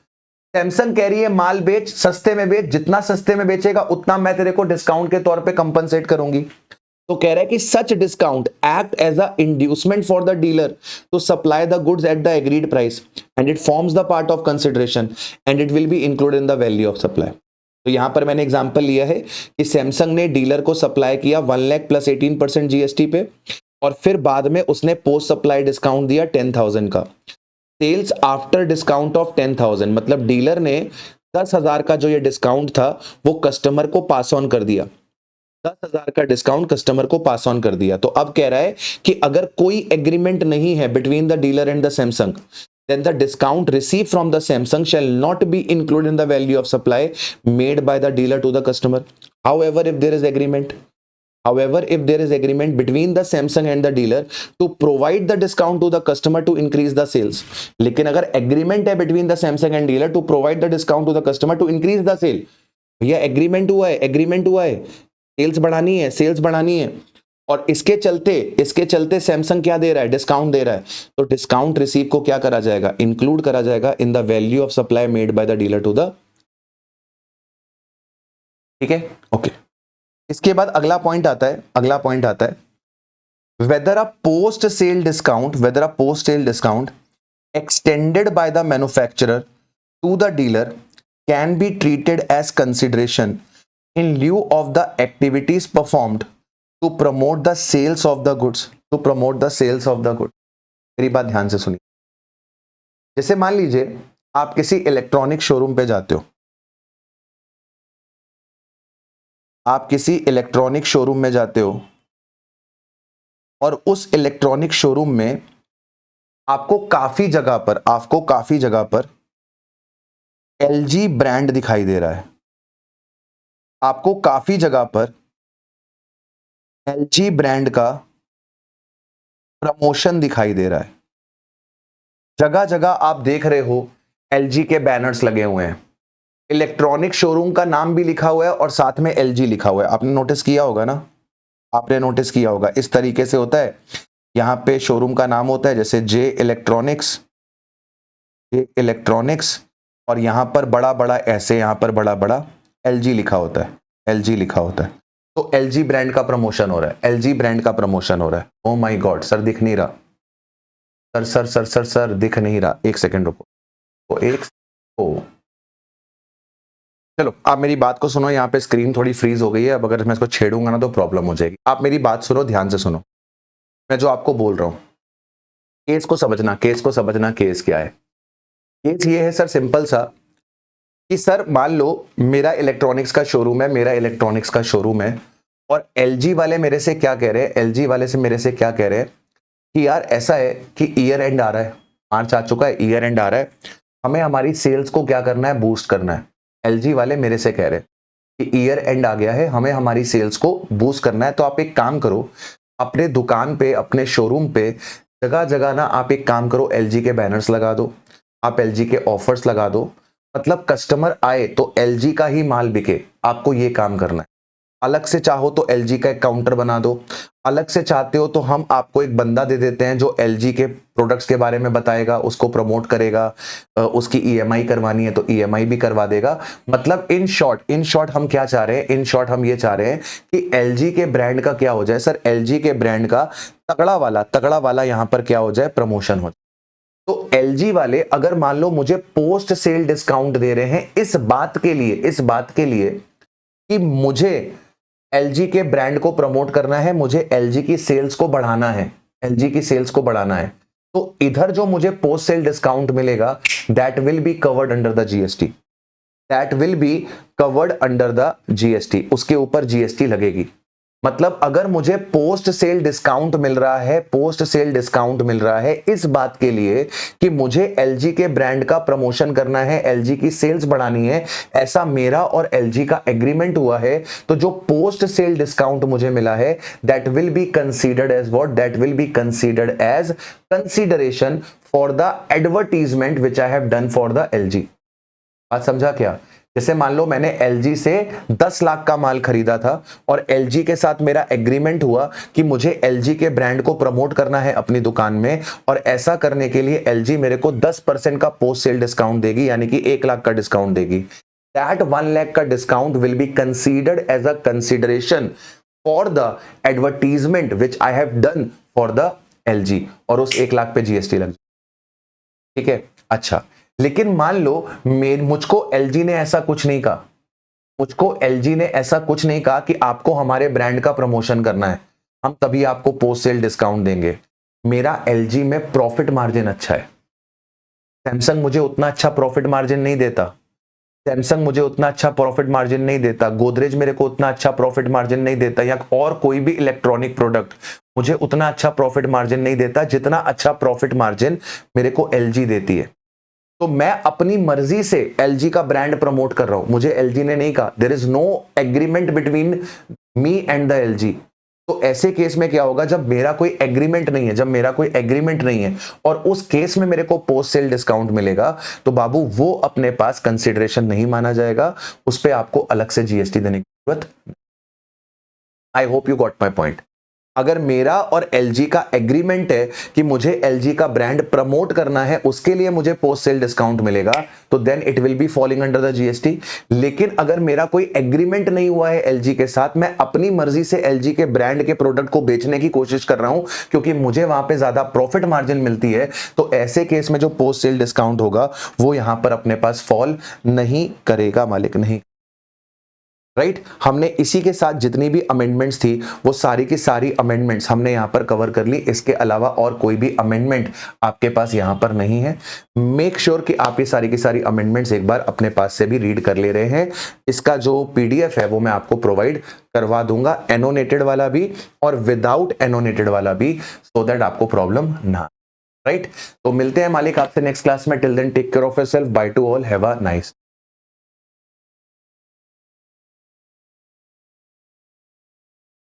सैमसंग कह रही है माल बेच, सस्ते में बेच, जितना सस्ते में बेचेगा उतना मैं तेरे को डिस्काउंट के तौर पे कंपनसेट करूंगी। तो कह रहा है कि such discount act as a inducement for the dealer to supply the goods at the agreed price and it forms the part of consideration and it will be included in the value of supply. तो यहां पर मैंने example लिया है कि Samsung ने dealer को supply किया 1 लाख प्लस 18% जीएसटी पे और फिर बाद में उसने पोस्ट सप्लाई डिस्काउंट दिया 10,000 का। सेल्स आफ्टर डिस्काउंट ऑफ 10,000 मतलब डीलर ने 10,000 का जो ये डिस्काउंट था वो कस्टमर को पास ऑन कर दिया, 10,000 का डिस्काउंट कस्टमर को पास ऑन कर दिया। तो अब कह रहा है कि अगर कोई एग्रीमेंट नहीं है between the dealer and the Samsung, then the discount received from the Samsung shall not be included in the value of supply made by the dealer to the customer. However, if there is agreement between the Samsung and the dealer to provide the discount to the customer to increase the sales, लेकिन अगर agreement है between the Samsung and dealer to provide the discount to the customer to increase the sale, भैया agreement हुआ है, sales बढ़ानी है, और इसके चलते सैमसंग क्या दे रहा है, डिस्काउंट दे रहा है, तो डिस्काउंट रिसीव को क्या करा जाएगा, इंक्लूड करा जाएगा in the value of supply made by the dealer to the, ठीक है, ओके। इसके बाद अगला पॉइंट आता है whether a post sale discount extended by the manufacturer to the dealer can be treated as consideration in lieu of the activities performed to promote the sales of the goods, मेरी बात ध्यान से सुनिए। जैसे मान लीजिए आप किसी इलेक्ट्रॉनिक शोरूम पे जाते हो, और उस इलेक्ट्रॉनिक शोरूम में आपको काफी जगह पर LG ब्रांड दिखाई दे रहा है, आपको काफी जगह पर LG ब्रांड का प्रमोशन दिखाई दे रहा है, जगह जगह आप देख रहे हो LG के बैनर्स लगे हुए हैं, इलेक्ट्रॉनिक शोरूम का नाम भी लिखा हुआ है और साथ में LG लिखा हुआ है। आपने नोटिस किया होगा इस तरीके से होता है। यहां पे शोरूम का नाम होता है जैसे जे इलेक्ट्रॉनिक्स, और यहां पर बड़ा ऐसे, यहां पर बड़ा LG लिखा होता है, तो LG ब्रांड का प्रमोशन हो रहा है, ओ माय गॉड सर दिख नहीं रहा, सर दिख नहीं रहा, एक सेकंड रुको, चलो आप मेरी बात को सुनो, यहाँ पे स्क्रीन थोड़ी फ्रीज हो गई है, अब अगर मैं इसको छेड़ूंगा ना तो प्रॉब्लम हो जाएगी। आप मेरी बात सुनो, ध्यान से सुनो, मैं जो आपको बोल रहा हूं, केस को समझना, केस क्या है। केस ये है सर, सिंपल सा, कि सर मान लो मेरा इलेक्ट्रॉनिक्स का शोरूम है, और LG वाले मेरे से क्या कह रहे हैं, कि यार ऐसा है कि ईयर एंड आ रहा है, मार्च आ चुका है, ईयर एंड आ रहा है, हमें हमारी सेल्स को क्या करना है, बूस्ट करना है। LG वाले मेरे से कह रहे हैं कि ईयर एंड आ गया है, हमें हमारी सेल्स को बूस्ट करना है, तो आप एक काम करो, अपने दुकान पे, अपने शोरूम पे जगह ना आप एक काम करो, LG के बैनर्स लगा दो, आप LG के ऑफर्स लगा दो, मतलब कस्टमर आए तो LG का ही माल बिके। आपको ये काम करना है। अलग से चाहो तो LG का एक काउंटर बना दो, अलग से चाहते हो तो हम आपको एक बंदा दे देते हैं जो LG के प्रोडक्ट्स के बारे में बताएगा, उसको प्रमोट करेगा, उसकी EMI करवानी है तो EMI भी करवा देगा। मतलब इन शॉर्ट हम क्या चाह रहे हैं, हम ये चाह रहे हैं कि LG के ब्रांड का क्या हो जाए सर, LG के ब्रांड का तगड़ा वाला यहां पर क्या हो जाए, प्रमोशन हो जाए। तो LG वाले अगर मान लो मुझे पोस्ट सेल डिस्काउंट दे रहे हैं इस बात के लिए कि मुझे LG के ब्रांड को प्रमोट करना है, मुझे LG की सेल्स को बढ़ाना है, तो इधर जो मुझे पोस्ट सेल डिस्काउंट मिलेगा that will be covered under the GST, उसके ऊपर GST लगेगी। मतलब अगर मुझे पोस्ट सेल डिस्काउंट मिल रहा है इस बात के लिए कि मुझे LG के ब्रांड का प्रमोशन करना है, LG की सेल्स बढ़ानी है, ऐसा मेरा और LG का एग्रीमेंट हुआ है, तो जो पोस्ट सेल डिस्काउंट मुझे मिला है that will be considered as consideration for the advertisement which I have done for the LG। बात समझा क्या? जैसे मान लो मैंने LG से 10 लाख का माल खरीदा था और LG के साथ मेरा एग्रीमेंट हुआ कि मुझे LG के ब्रांड को प्रमोट करना है अपनी दुकान में, और ऐसा करने के लिए LG मेरे को 10% का पोस्ट सेल डिस्काउंट देगी, यानी कि 1 लाख का डिस्काउंट देगी। दैट 1 लाख का discount will be considered as a consideration for the advertisement which I have done for the LG, और उस 1 लाख पे GST लग जाए। ठीक है, अच्छा, लेकिन मान लो मुझको LG ने ऐसा कुछ नहीं कहा कि आपको हमारे ब्रांड का प्रमोशन करना है, हम तभी आपको पोस्ट सेल डिस्काउंट देंगे। मेरा LG में प्रॉफिट मार्जिन अच्छा है, सैमसंग मुझे उतना अच्छा प्रॉफिट मार्जिन नहीं देता, गोदरेज मेरे को उतना अच्छा प्रॉफिट मार्जिन नहीं देता, या और कोई भी इलेक्ट्रॉनिक प्रोडक्ट मुझे उतना अच्छा प्रॉफिट मार्जिन नहीं देता जितना अच्छा प्रॉफिट मार्जिन मेरे को एलजी देती है। तो मैं अपनी मर्जी से एलजी का ब्रांड प्रमोट कर रहा हूं, मुझे एलजी ने नहीं कहा, there is no agreement between me and the LG. तो ऐसे केस में क्या होगा, जब मेरा कोई एग्रीमेंट नहीं है, जब मेरा कोई एग्रीमेंट नहीं है और उस केस में मेरे को पोस्ट सेल डिस्काउंट मिलेगा, तो बाबू वो अपने पास कंसिडरेशन नहीं माना जाएगा, उस पर आपको अलग से जीएसटी देने की जरूरत। I hope you got my point. अगर मेरा और एलजी का एग्रीमेंट है कि मुझे एलजी का ब्रांड प्रमोट करना है, उसके लिए मुझे पोस्ट सेल डिस्काउंट मिलेगा, तो then it will be falling under the GST. लेकिन अगर मेरा कोई एग्रीमेंट नहीं हुआ है एलजी के साथ, मैं अपनी मर्जी से एलजी के ब्रांड के प्रोडक्ट को बेचने की कोशिश कर रहा हूं क्योंकि मुझे वहां पे ज्यादा प्रॉफिट मार्जिन मिलती है, तो ऐसे केस में जो पोस्ट सेल डिस्काउंट होगा वो यहां पर अपने पास फॉल नहीं करेगा मालिक, नहीं। राइट हमने इसी के साथ जितनी भी अमेंडमेंट्स थी वो सारी की सारी अमेंडमेंट्स हमने यहां पर कवर कर ली। इसके अलावा और कोई भी अमेंडमेंट आपके पास यहां पर नहीं है। मेक श्योर कि आप ये सारी की सारी अमेंडमेंट्स एक बार अपने पास से भी रीड कर ले रहे हैं। इसका जो पीडीएफ है वो मैं आपको प्रोवाइड करवा दूंगा, एनोनेटेड वाला भी और विदाउट एनोनेटेड वाला भी, सो दैट आपको प्रॉब्लम ना। राइट तो मिलते हैं मालिक आपसे नेक्स्ट क्लास में। Till then take care of yourself, bye to all, have a nice.